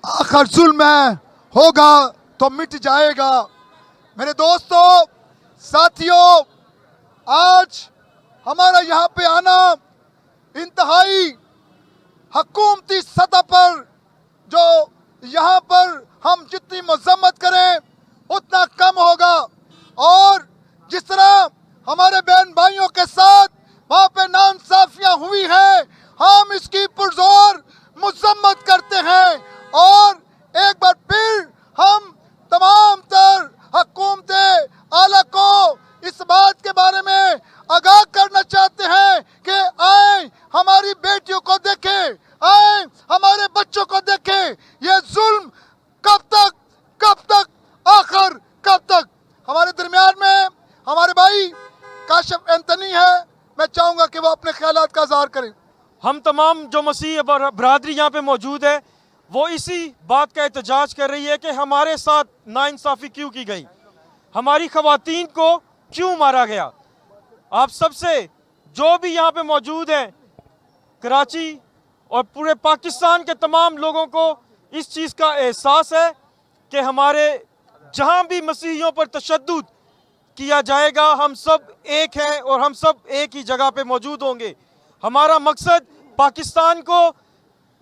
आखिर जुल्म होगा तो मिट जाएगा। मेरे दोस्तों, साथियों, आज हमारा यहाँ पे आना इंतहाई हुकूमती सतह पर, जो यहाँ पर हम जितनी मजम्मत करें उतना कम होगा और जिस तरह हमारे बहन भाइयों के साथ वहाँ पे नाइंसाफियाँ हुई हैं, हम इसकी पुरजोर मजम्मत करते हैं और एक बार फिर हम तमाम तर हुकूमतें आला को इस बात के बारे में आगाह करना चाहते हैं कि आए हमारी बेटियों को देखें, आए हमारे बच्चों को देखें। ये जुल्म कब तक आखिर कब तक। हमारे दरमियान में हमारे भाई काशिफ एंथनी है, मैं चाहूँगा कि वो अपने ख्यालात का इज़हार करें। हम तमाम जो मसीह बरादरी यहाँ पे मौजूद है वो इसी बात का एहतजाज कर रही है कि हमारे साथ नाइंसाफ़ी क्यों की गई, हमारी ख़वातीन को क्यों मारा गया। आप सबसे जो भी यहाँ पे मौजूद हैं, कराची और पूरे पाकिस्तान के तमाम लोगों को इस चीज़ का एहसास है कि हमारे जहाँ भी मसीहियों पर तशद्दुद किया जाएगा, हम सब एक हैं और हम सब एक ही जगह पे मौजूद होंगे। हमारा मकसद पाकिस्तान को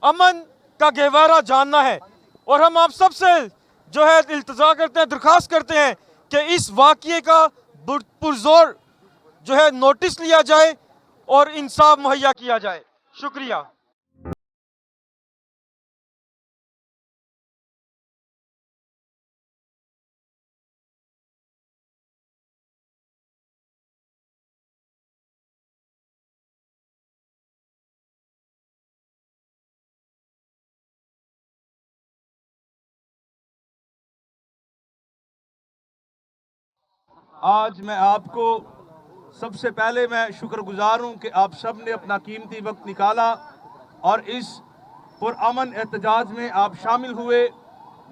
अमन का गहवारा जानना है और हम आप सब से जो है इल्तिजा करते हैं, दरख्वास्त करते हैं कि इस वाक़ये का पुरजोर जो है नोटिस लिया जाए और इंसाफ मुहैया किया जाए। शुक्रिया। आज मैं आपको सबसे पहले मैं शुक्रगुजार हूँ कि आप सब ने अपना कीमती वक्त निकाला और इस पुरअमन एहतजाज में आप शामिल हुए।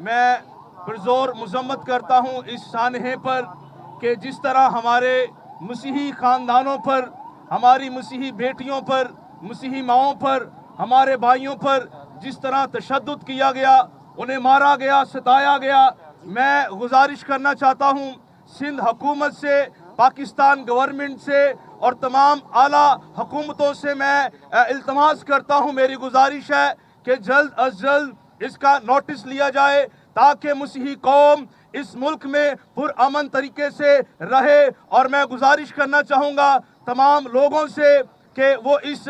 मैं पुरजोर मजम्मत करता हूँ इस सानहे पर कि जिस तरह हमारे मसीही ख़ानदानों पर, हमारी मसीही बेटियों पर, मसीही माओं पर, हमारे भाइयों पर जिस तरह तशद्दुद किया गया, उन्हें मारा गया, सताया गया, मैं गुजारिश करना चाहता हूँ सिंध हुकूमत से, पाकिस्तान गवर्नमेंट से और तमाम आला हुकूमतों से मैं इल्तमास करता हूँ, मेरी गुजारिश है कि जल्द अज जल्द इसका नोटिस लिया जाए ताकि मसीही कौम इस मुल्क में पुरअमन तरीके से रहे। और मैं गुजारिश करना चाहूँगा तमाम लोगों से कि वो इस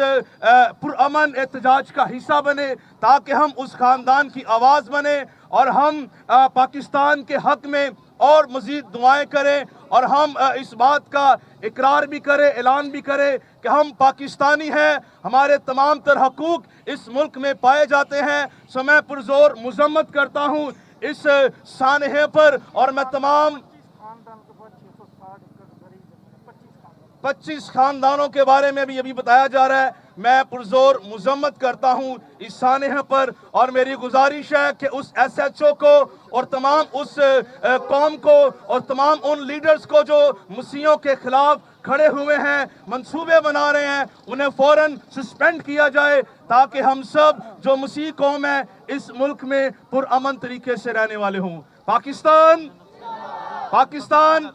पुरअमन एहतजाज का हिस्सा बने ताकि हम उस ख़ानदान की आवाज़ बने और हम पाकिस्तान के हक़ में और मज़ीद दुआएं करें और हम इस बात का इकरार भी करें, ऐलान भी करें कि हम पाकिस्तानी हैं, हमारे तमाम तर हकूक़ इस मुल्क में पाए जाते हैं। सो मैं पुरजोर मजम्मत करता हूँ इस सानहे पर और मैं तमाम 25 खानदानों के बारे में भी अभी बताया जा रहा है। मैं पुरजोर मजम्मत करता हूँ इस सानहे पर और मेरी गुजारिश है कि उस SHO को और तमाम उस कौम को और तमाम उन लीडर्स को जो मसीहों के खिलाफ खड़े हुए हैं, मंसूबे बना रहे हैं, उन्हें फ़ौरन सस्पेंड किया जाए ताकि हम सब जो मसीह कौम है इस मुल्क में पुरअमन तरीके से रहने वाले हों। पाकिस्तान, पाकिस्तान।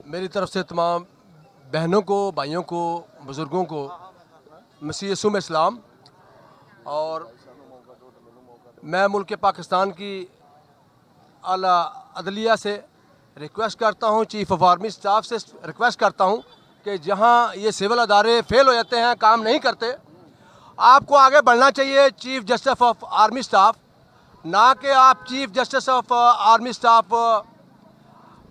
मेरी तरफ से तमाम बहनों को, भाइयों को, बुज़ुर्गों को मसीह यसू में इस्लाम। और मैं मुल्क पाकिस्तान की आला अदलिया से रिक्वेस्ट करता हूँ, चीफ़ ऑफ आर्मी स्टाफ से रिक्वेस्ट करता हूँ कि जहाँ ये सिविल अदारे फेल हो जाते हैं, काम नहीं करते, आपको आगे बढ़ना चाहिए chief justice of army staff, ना कि आप chief justice of army staff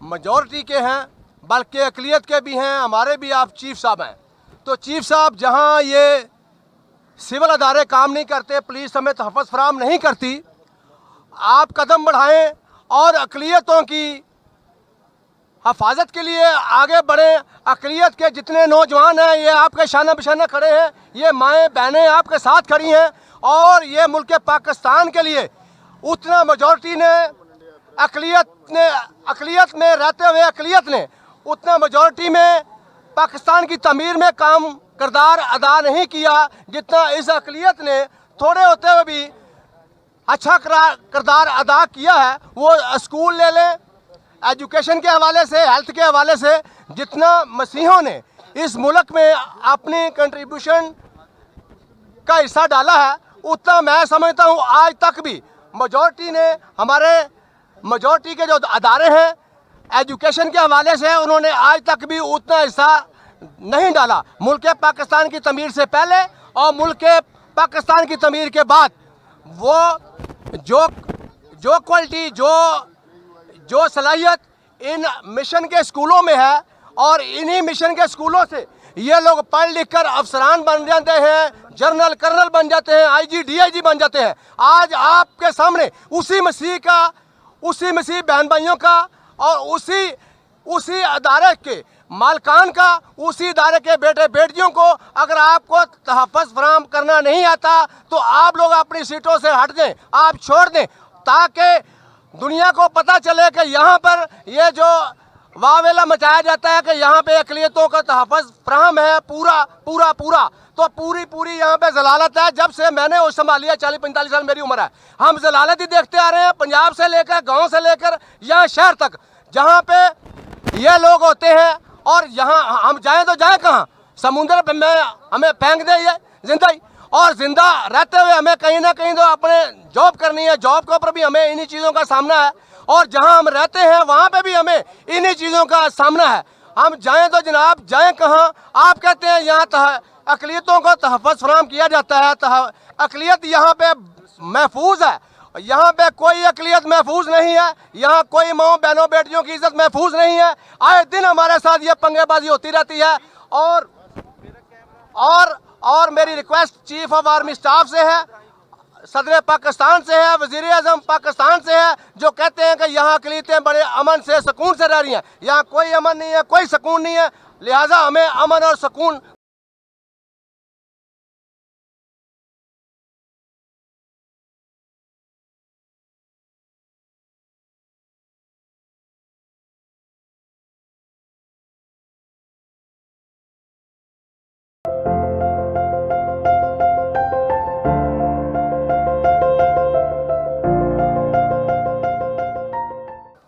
majority के हैं बल्कि अक़लियत के भी हैं, हमारे भी आप चीफ़ साहब हैं। तो चीफ़ साहब जहां ये सिविल अदारे काम नहीं करते, पुलिस हमें तहफ़्फ़ुज़ फराहम नहीं करती, आप कदम बढ़ाएं और अक़लियतों की हफाजत के लिए आगे बढ़ें। अक़लियत के जितने नौजवान हैं ये आपके शाना बिशाना खड़े हैं, ये माएँ बहनें आपके साथ खड़ी हैं और ये मुल्क पाकिस्तान के लिए उतना मेजॉरिटी ने अक़लियत में रहते हुए अक़लियत ने उतना मेजॉरिटी में पाकिस्तान की तमीर में काम किरदार अदा नहीं किया जितना इस अक़लियत ने थोड़े होते हुए भी अच्छा किरदार अदा किया है। वो स्कूल ले लें, एजुकेशन के हवाले से, हेल्थ के हवाले से, जितना मसीहों ने इस मुल्क में अपनी कंट्रीब्यूशन का हिस्सा डाला है उतना मैं समझता हूँ आज तक भी मेजॉरिटी ने, हमारे मेजॉरिटी के जो अदारे हैं एजुकेशन के हवाले से, उन्होंने आज तक भी उतना हिस्सा नहीं डाला। मुल्क पाकिस्तान की तमीर से पहले और मुल्क पाकिस्तान की तमीर के बाद वो जो क्वालिटी, जो सलाहियत इन मिशन के स्कूलों में है और इन्हीं मिशन के स्कूलों से ये लोग पढ़ लिख कर अफसरान बन जाते हैं, जनरल कर्नल बन जाते हैं, IG DIG बन जाते हैं। आज आपके सामने उसी मसीह बहन भाइयों का और उसी अदारे के मालकान का, उसी इदारे के बेटे बेटियों को अगर आपको तहफ़्फ़ुज़ फराहम करना नहीं आता तो आप लोग अपनी सीटों से हट दें, आप छोड़ दें, ताकि दुनिया को पता चले कि यहाँ पर ये जो वावेला मचाया जाता है कि यहाँ पे अक़लियतों का तहफ़्फ़ुज़ फराहम है पूरा तो पूरी यहाँ पे जलालत है। जब से मैंने वो संभालिया 40-45 साल मेरी उम्र है, हम जलालत ही देखते आ रहे हैं, पंजाब से लेकर गांव से लेकर यहाँ शहर तक, जहाँ पे ये लोग होते हैं और यहाँ हम जाएं तो जाएं कहाँ, समुद्र पे में हमें फेंक दे ये जिंदा ही, और जिंदा रहते हुए हमें कहीं ना कहीं तो अपने जॉब करनी है, जॉब के ऊपर भी हमें इन्हीं चीज़ों का सामना है और जहाँ हम रहते हैं वहाँ पे भी हमें इन्हीं चीज़ों का सामना है। हम जाएं तो जनाब जाएं कहाँ? आप कहते हैं यहाँ अक़लियतों को तहफ़्फ़ुज़ फराहम किया जाता है, अक़लियत यहाँ पे महफूज है, यहाँ पे कोई अकलियत महफूज नहीं है, यहाँ कोई माओ बहनों बेटियों की इज्जत महफूज नहीं है। आए दिन हमारे साथ ये पंगेबाजी होती रहती है। और मेरी request chief of army staff से है, सदर पाकिस्तान से है, वजीर आजम पाकिस्तान से है, जो कहते हैं कि यहाँ अकलियतें बड़े अमन से सुकून से रह रही हैं। यहाँ कोई अमन नहीं है, कोई सुकून नहीं है। लिहाजा हमें अमन और सुकून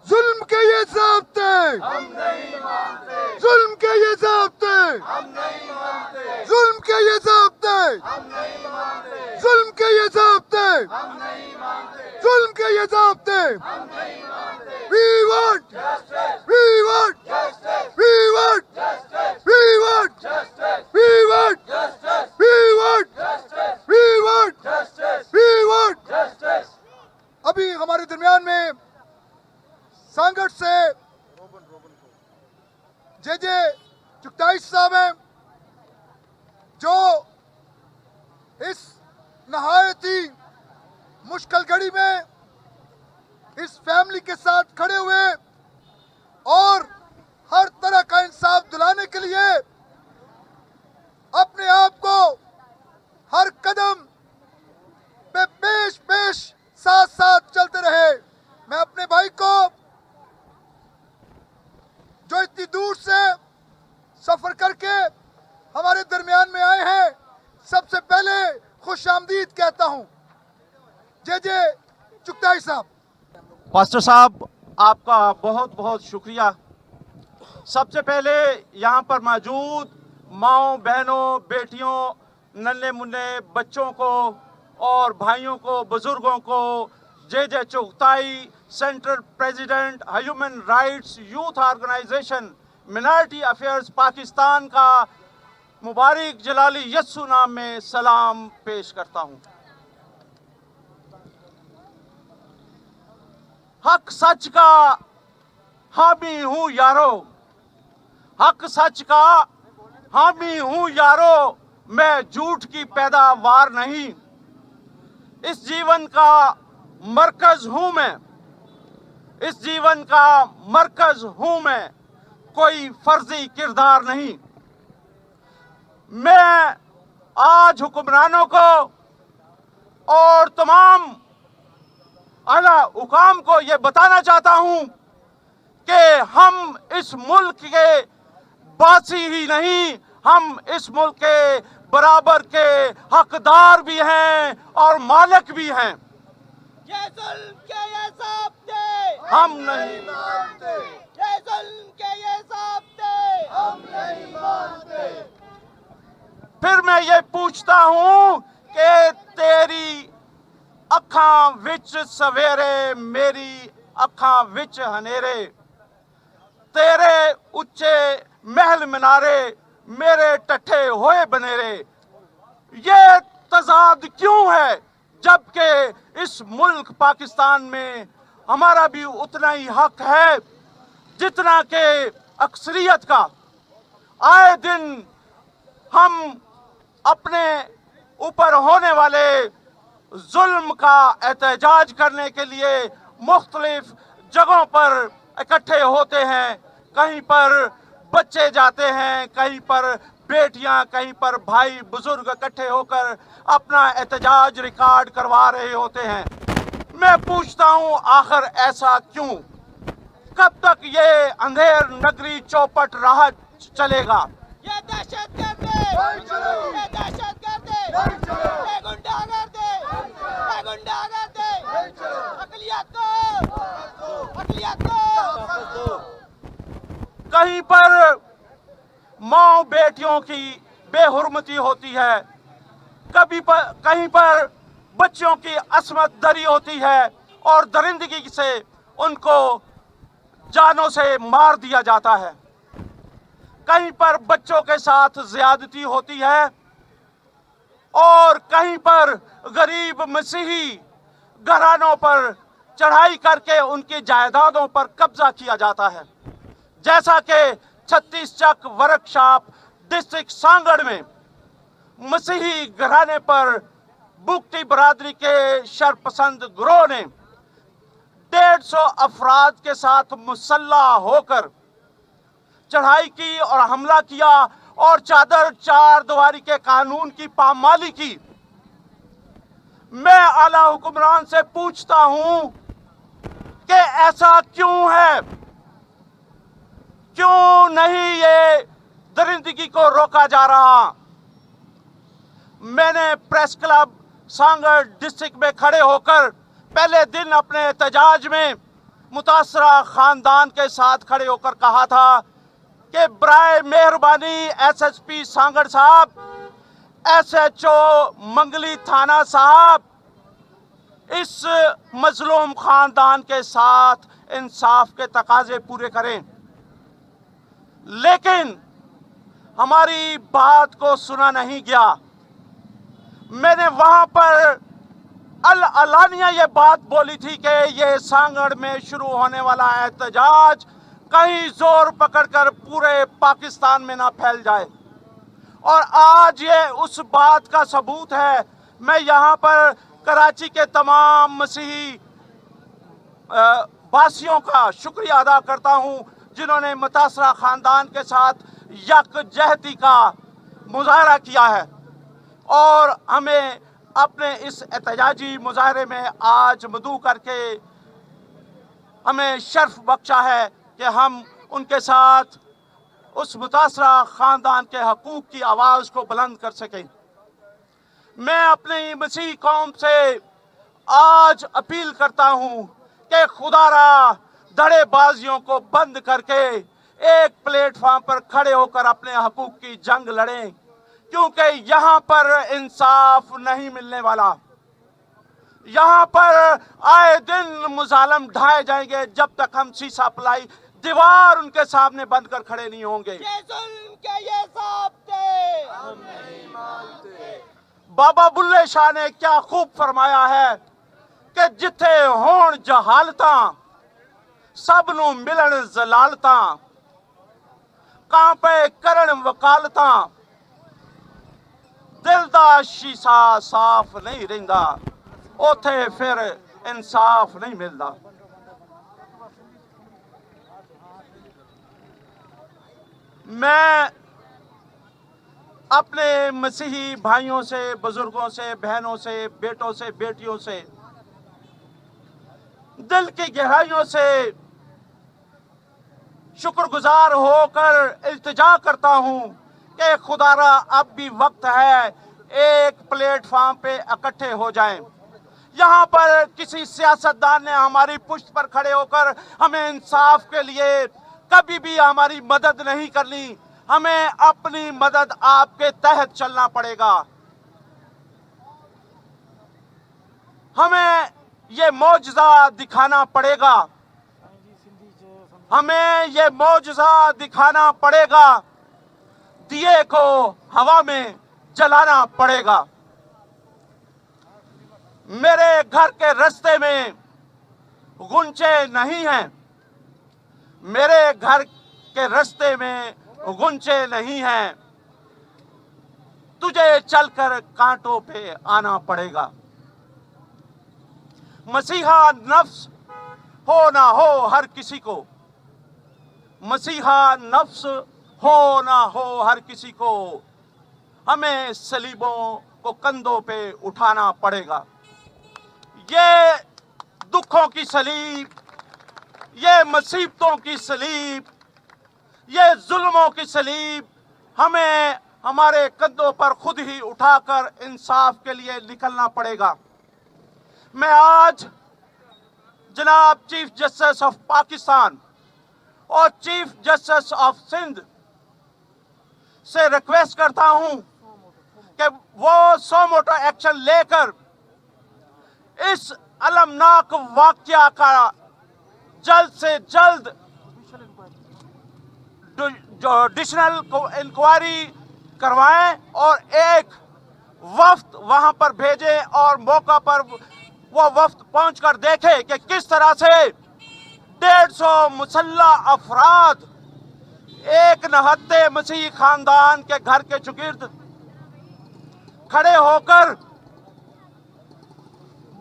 जुल्म के ये ज़ाब्ते हम नहीं मानते, जुल्म के ये ज़ाब्ते हम नहीं मानते, जुल्म के ये ज़ाब्ते हम नहीं मानते, जुल्म के ये ज़ाब्ते हम नहीं मानते, जुल्म के ये ज़ाब्ते हम नहीं मानते। We want Justice, we want justice, we want justice, we want justice, we want justice, we want justice, we want justice, we want justice। अभी हमारे दरमियान में सांगठ से जे चुगताई साहब हैं, जो इस नहायत ही मुश्किल घड़ी में इस फैमिली के साथ खड़े हुए और हर तरह का इंसाफ दिलाने के लिए अपने आप को हर कदम पे पेश साथ साथ चलते रहे। मैं अपने भाई को जो इतनी दूर से सफर करके हमारे दरमियान में आए हैं, सबसे पहले खुशामदीद कहता हूं। जे चुगताई साहब। पास्टर साहब, आपका बहुत बहुत शुक्रिया। सबसे पहले यहाँ पर मौजूद माओ बहनों बेटियों नन्हे मुन्ने बच्चों को और भाइयों को बुजुर्गों को J Chughtai central president human rights youth organization minority affairs Pakistan का मुबारक जलाली यस्सु नाम में सलाम पेश करता हूँ। हक सच का हामी हूँ यारो, हक सच का हामी हूँ यारो, मैं झूठ की पैदावार नहीं। इस जीवन का मरकज हूँ मैं, इस जीवन का मरकज हूँ मैं, कोई फर्जी किरदार नहीं। मैं आज हुक्मरानों को और तमाम आला हुकाम को ये बताना चाहता हूं कि हम इस मुल्क के बासी ही नहीं, हम इस मुल्क के बराबर के हकदार भी हैं और मालिक भी हैं। ये जुल्म के ये ज़ाब्ते हम नहीं मानते, ये जुल्म के ये ज़ाब्ते हम नहीं मानते। फिर मैं ये पूछता हूं कि तेरी अखां विच सवेरे मेरी अखां विच हनेरे, तेरे उच्चे महल मिनारे मेरे टट्ठे होए बनेरे। ये तजाद क्यों है जबकि इस मुल्क पाकिस्तान में हमारा भी उतना ही हक है जितना कि अक्सरियत का। आए दिन हम अपने ऊपर होने वाले जुल्म का एहतजाज करने के लिए मुख्तलिफ जगहों पर इकट्ठे होते हैं। कहीं पर बच्चे जाते हैं, कहीं पर बेटियां, कहीं पर भाई बुजुर्ग इकट्ठे होकर अपना एहतजाज रिकॉर्ड करवा रहे होते हैं। मैं पूछता हूं आखिर ऐसा क्यों? कब तक ये अंधेर नगरी चौपट राह चलेगा? ये दहशतगर्द है, ये दहशतगर्द है, ये गुंडागर्द है, ये गुंडागर्द है। अकलियत को कहीं पर माँ बेटियों की बेहुरमती होती है, कहीं पर बच्चों की असमत दरी होती है और दरिंदगी से उनको जानों से मार दिया जाता है। कहीं पर बच्चों के साथ ज्यादती होती है और कहीं पर गरीब मसीही घरानों पर चढ़ाई करके उनकी जायदादों पर कब्जा किया जाता है। जैसा कि 36 चक वर्कशॉप डिस्ट्रिक्ट सांगड़ में मसीही घराने पर बुगटी बरादरी के शरपसंद गिरोह ने 150 अफराद के साथ मुसल्लह होकर चढ़ाई की और हमला किया और चादर चार दीवारी के कानून की पामाली की। मैं आला हुक्मरान से पूछता हूं कि ऐसा क्यों है, क्यों नहीं ये दरिंदगी को रोका जा रहा। मैंने प्रेस क्लब सांगड़ डिस्ट्रिक्ट में खड़े होकर पहले दिन अपने एहतजाज में मुतासरा खानदान के साथ खड़े होकर कहा था कि बराए मेहरबानी एसएसपी सांगड़ साहब, एसएचओ मंगली थाना साहब, इस मजलूम खानदान के साथ इंसाफ के तकाजे पूरे करें। लेकिन हमारी बात को सुना नहीं गया। मैंने वहां पर अलानिया ये बात बोली थी कि ये सांगड़ में शुरू होने वाला एहतजाज कहीं जोर पकड़कर पूरे पाकिस्तान में ना फैल जाए, और आज ये उस बात का सबूत है। मैं यहाँ पर कराची के तमाम मसीही वासियों का शुक्रिया अदा करता हूँ जिन्होंने मुतासरा खानदान के साथ यकजहती का मुजाहरा किया है और हमें अपने इस एहतजाजी मुजाहरे में आज मदऊ करके हमें शर्फ बख्शा है कि हम उनके साथ उस मुतासरा खानदान के हकूक़ की आवाज़ को बुलंद कर सकें। मैं अपनी मसीही कौम से आज अपील करता हूं कि खुदारा धड़ेबाजियों को बंद करके एक प्लेटफॉर्म पर खड़े होकर अपने हकूक़ की जंग लड़ें, क्योंकि यहाँ पर इंसाफ नहीं मिलने वाला। यहाँ पर आए दिन मुजालम ढाए जाएंगे जब तक हम सीसा पलाई दीवार उनके सामने बंद कर खड़े नहीं होंगे। ये हम नहीं मानते। बाबा बुल्ले शाह ने क्या खूब फरमाया है कि जिथे होण जहालता सब नू मिलन जलालता, कांपे करन वकालता, दिल दा शीशा साफ नहीं रहिंदा, ओथे फिर इंसाफ नहीं मिलता। मैं अपने मसीही भाइयों से, बुजुर्गों से, बहनों से, बेटों से, बेटियों से दिल की गहराइयों से शुक्रगुजार होकर इल्तिजा करता हूं कि खुदारा अब भी वक्त है एक प्लेटफॉर्म पे इकट्ठे हो जाएं। यहाँ पर किसी सियासतदान ने हमारी पुष्ट पर खड़े होकर हमें इंसाफ के लिए कभी भी हमारी मदद नहीं करनी। हमें अपनी मदद आपके तहत चलना पड़ेगा। हमें ये मौजज़ा दिखाना पड़ेगा, हमें ये मौजज़ा दिखाना पड़ेगा, दिए को हवा में जलाना पड़ेगा। मेरे घर के रास्ते में गुंचे नहीं हैं, मेरे घर के रास्ते में गुंचे नहीं हैं, तुझे चलकर कांटों पे आना पड़ेगा। मसीहा नफ्स हो ना हो हर किसी को, मसीहा नफ्स हो ना हो हर किसी को, हमें सलीबों को कंधों पे उठाना पड़ेगा। ये दुखों की सलीब, ये मुसीबतों की सलीब, ये जुल्मों की सलीब हमें हमारे कंधों पर खुद ही उठाकर इंसाफ के लिए निकलना पड़ेगा। मैं आज जनाब चीफ जस्टिस ऑफ पाकिस्तान और चीफ जस्टिस ऑफ सिंध से रिक्वेस्ट करता हूं कि वो सो मोटो एक्शन लेकर इस अलमनाक वाकया का जल्द से जल्द जुडिशनल इंक्वायरी करवाएं और एक वफ्द वहां पर भेजें और मौका पर वो वफ्द पहुंचकर देखे कि किस तरह से 150 मुसल्लह अफराद एक नहत्ते मसीही खानदान के घर के चुगिर्द खड़े होकर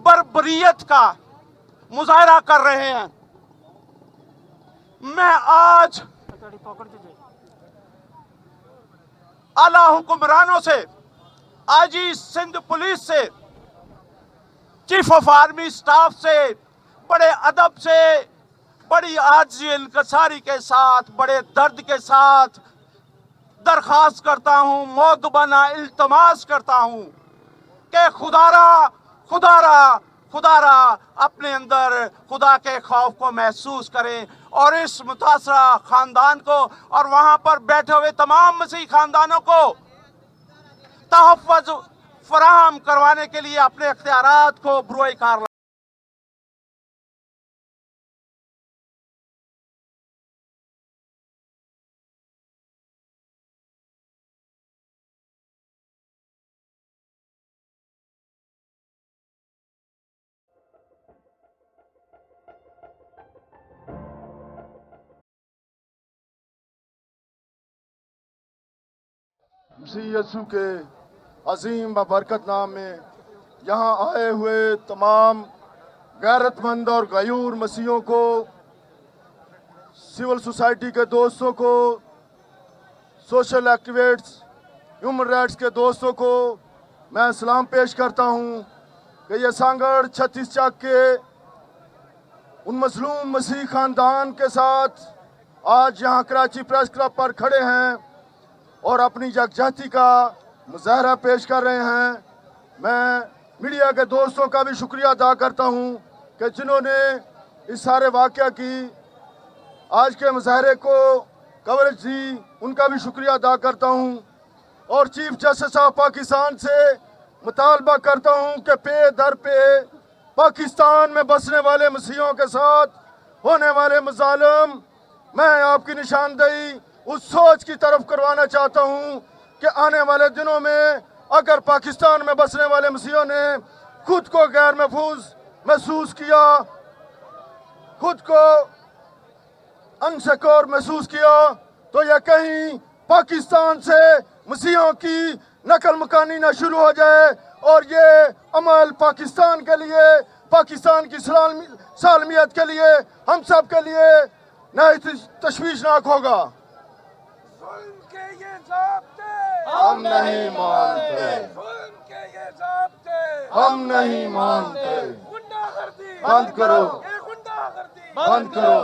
बर्बरियत का मुजाहरा कर रहे हैं। मैं आज आला हुक्मरानों से, आईजी सिंध पुलिस से, चीफ ऑफ आर्मी स्टाफ से बड़े अदब से, बड़ी आजिज़ी इंकसारी के साथ, बड़े दर्द के साथ दरख्वास्त करता हूं, मौदबाना इल्तमास करता हूं कि खुदारा अपने अंदर खुदा के खौफ को महसूस करें और इस मुतासरा खानदान को और वहां पर बैठे हुए तमाम मसीही खानदानों को तहफ़्फ़ुज़ फराहम करवाने के लिए अपने इख्तियारात को बुरोए कार मसीह यीशु के अजीम व बरकत नाम में यहाँ आए हुए तमाम गैरतमंद और गयूर मसीहों को, सिविल सोसाइटी के दोस्तों को, सोशल एक्टिविस्ट्स, ह्यूमन राइट्स के दोस्तों को मैं सलाम पेश करता हूँ कि ये सांगड़ छत्तीस चक के उन मजलूम मसीह खानदान के साथ आज यहाँ कराची प्रेस क्लब पर खड़े हैं और अपनी यकजहती का मुजाहरा पेश कर रहे हैं। मैं मीडिया के दोस्तों का भी शुक्रिया अदा करता हूं कि जिन्होंने इस सारे वाक़या की आज के मुजाहरे को कवरेज दी, उनका भी शुक्रिया अदा करता हूं और चीफ जस्टिस ऑफ पाकिस्तान से मुतालबा करता हूं कि पे दर पे पाकिस्तान में बसने वाले मसीहों के साथ होने वाले मजालम, मैं आपकी निशानदेही उस सोच की तरफ करवाना चाहता हूं कि आने वाले दिनों में अगर पाकिस्तान में बसने वाले मसीहों ने खुद को गैर महफूज महसूस किया, खुद को अनसिक्योर महसूस किया, तो यह कहीं पाकिस्तान से मसीहों की नकल मकानी न शुरू हो जाए और ये अमल पाकिस्तान के लिए, पाकिस्तान की सालमियत के लिए, हम सब के लिए नई तशवीशनाक होगा। हम नहीं मानते, हम नहीं मानते। बंद करो, बंद करो।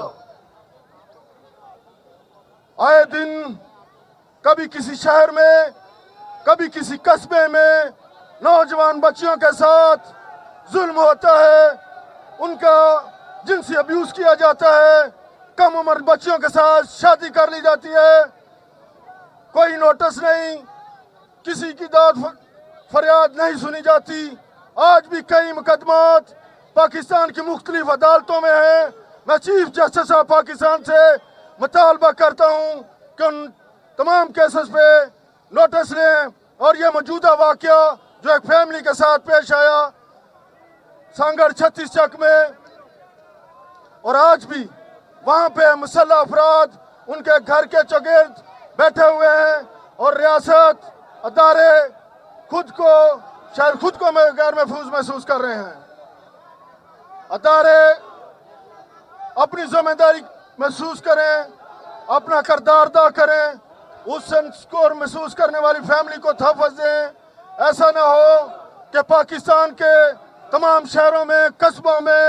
आए दिन कभी किसी शहर में, कभी किसी कस्बे में नौजवान बच्चियों के साथ जुल्म होता है, उनका जिनसी अब्यूज किया जाता है, कम उम्र बच्चियों के साथ शादी कर ली जाती है, कोई नोटिस नहीं, किसी की दाद फरियाद नहीं सुनी जाती। आज भी कई मुकदमात पाकिस्तान की मुख्तलिफ अदालतों में हैं। मैं चीफ जस्टिस ऑफ पाकिस्तान से मुतालबा करता हूं कि उन तमाम केसेस पे नोटिस लें और ये मौजूदा वाक़या जो एक फैमिली के साथ पेश आया सांगड़ छत्तीस चक में, और आज भी वहाँ पे मुसल्लह अफराद उनके घर के चौगिर्द बैठे हुए हैं और रियासत अदारे शायद खुद को गैर महफूज महसूस कर रहे हैं। अदारे अपनी जिम्मेदारी महसूस करें, अपना किरदार अदा करें, उस संस्कार महसूस करने वाली फैमिली को तहफ़्फ़ुज़ दें। ऐसा ना हो कि पाकिस्तान के तमाम शहरों में, कस्बों में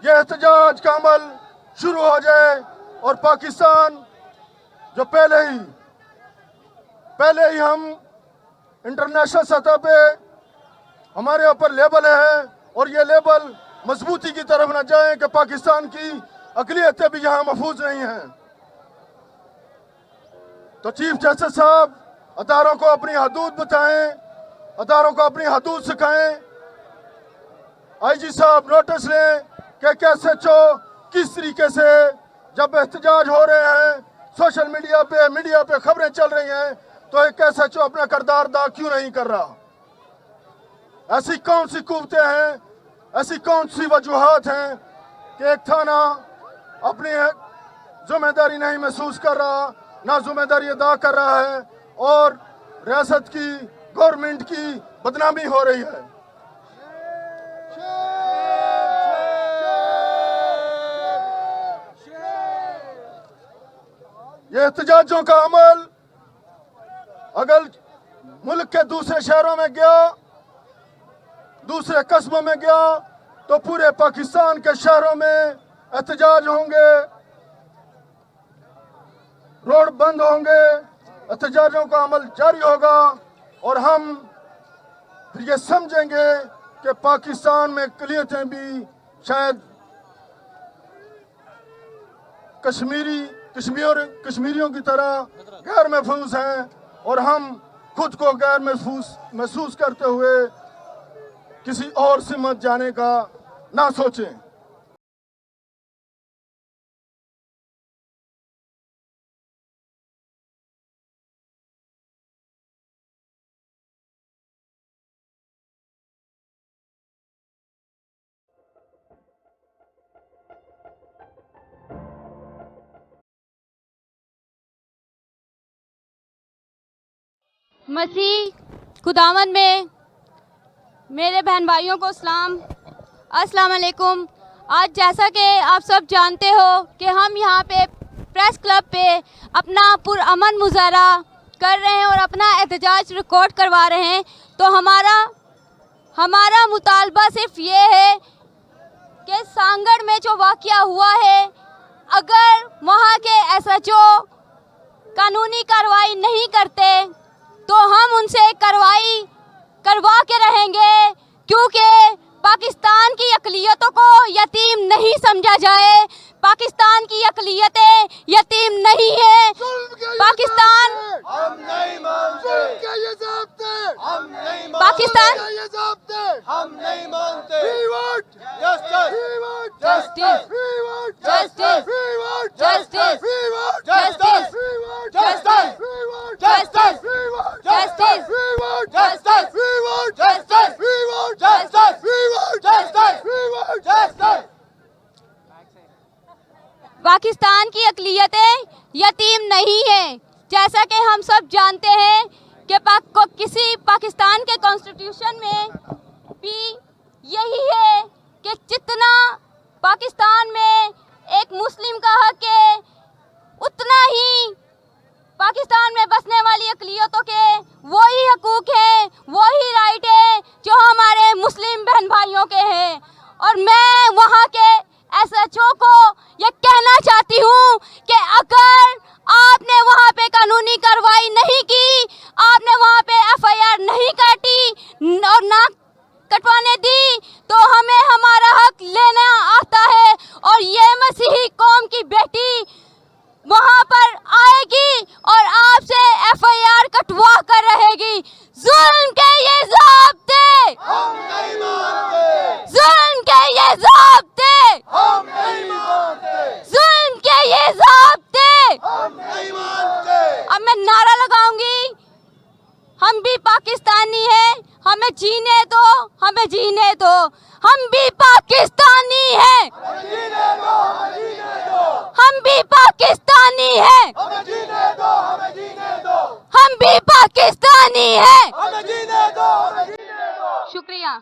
यह एहतजाज का अमल शुरू हो जाए और पाकिस्तान जो पहले ही हम इंटरनेशनल सतह पे हमारे ऊपर लेबल है और ये लेबल मजबूती की तरफ न जाए कि पाकिस्तान की अक़लियतें भी यहाँ महफूज नहीं हैं। तो चीफ जस्टिस साहब अदारों को अपनी हदूद बताएं, अदारों को अपनी हदूद सिखाएं। आईजी साहब नोटिस लें कि कैसे किस तरीके से जब एहतजाज हो रहे हैं, सोशल मीडिया पे खबरें चल रही हैं, तो एक SHO अपना किरदार अदा क्यों नहीं कर रहा? ऐसी कौन सी कुव्वतें हैं ऐसी कौन सी वजूहात हैं कि एक थाना अपनी जिम्मेदारी नहीं महसूस कर रहा, ना जिम्मेदारी अदा कर रहा है और रियासत की, गवर्नमेंट की बदनामी हो रही है। ये एहतजाजों का अमल अगर मुल्क के दूसरे शहरों में गया, दूसरे कस्बों में गया, तो पूरे पाकिस्तान के शहरों में एहतजाज होंगे, रोड बंद होंगे, एहतजाजों का अमल जारी होगा और हम फिर ये समझेंगे कि पाकिस्तान में अक़लियतें भी शायद कश्मीरियों की तरह गैर महफूज हैं और हम खुद को गैर महसूस करते हुए किसी और सिमत जाने का ना सोचें। मसीह खुदावन में मेरे बहन भाइयों को अस्सलाम वालेकुम। आज जैसा कि आप सब जानते हो कि हम यहाँ पे प्रेस क्लब पे अपना पुरअमन मुजाहरा कर रहे हैं और अपना एहतजाज रिकॉर्ड करवा रहे हैं, तो हमारा मुतालबा सिर्फ ये है कि सांगड़ में जो वाक़या हुआ है, अगर वहाँ के SHO कानूनी कार्रवाई नहीं करते तो हम उनसे कार्रवाई करवा के रहेंगे, क्योंकि पाकिस्तान की अक़लियतों को यतीम नहीं समझा जाए। पाकिस्तान की अक़लियतें यतीम नहीं है। पाकिस्तान हम नहीं मानते, पाकिस्तान हम नहीं मानते। पाकिस्तान की अक़लियतें यतीम नहीं है। जैसा कि हम सब जानते हैं कि किसी पाकिस्तान के कॉन्स्टिट्यूशन में भी यही है कि जितना पाकिस्तान में एक मुस्लिम का हक है, उतना ही पाकिस्तान में बसने वाली अक़लियतों के वही हकूक़ हैं, वही राइट है जो हमारे मुस्लिम बहन भाइयों के हैं। और मैं वहाँ के SHO को ये कहना चाहती हूँ कि अगर आपने वहाँ पे कानूनी कार्रवाई नहीं की, आपने वहाँ पे FIR नहीं काटी और ना कटवाने दी, तो हमें हमारा हक लेना आता है और ये मसीही कौम की बेटी वहाँ पर आएगी और आपसे FIR कटवा कर रहेगी। जुल्म के ये ज़ाब्ते हम नहीं मानते, जुल्म के ये ज़ाब्ते हम नहीं मानते, जुल्म के ये ज़ाब्ते हम नहीं मानते। अब मैं नारा लगाऊंगी, हम भी पाकिस्तानी हैं, हमें जीने दो, हमें जीने दो। हम भी पाकिस्तानी हैं, हमें जीने दो, हमें जीने दो। हम भी पाकिस्तानी हैं, हमें जीने दो, हमें जीने दो। हम भी पाकिस्तानी हैं। हमें जीने दो, हमें जीने दो। शुक्रिया।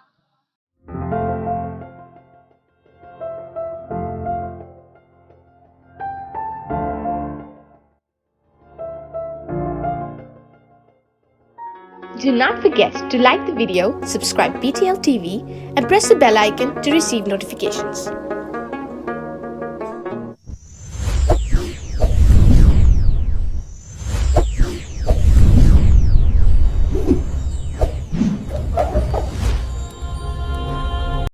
Do not forget to like the video, subscribe PTL TV and press the bell icon to receive notifications.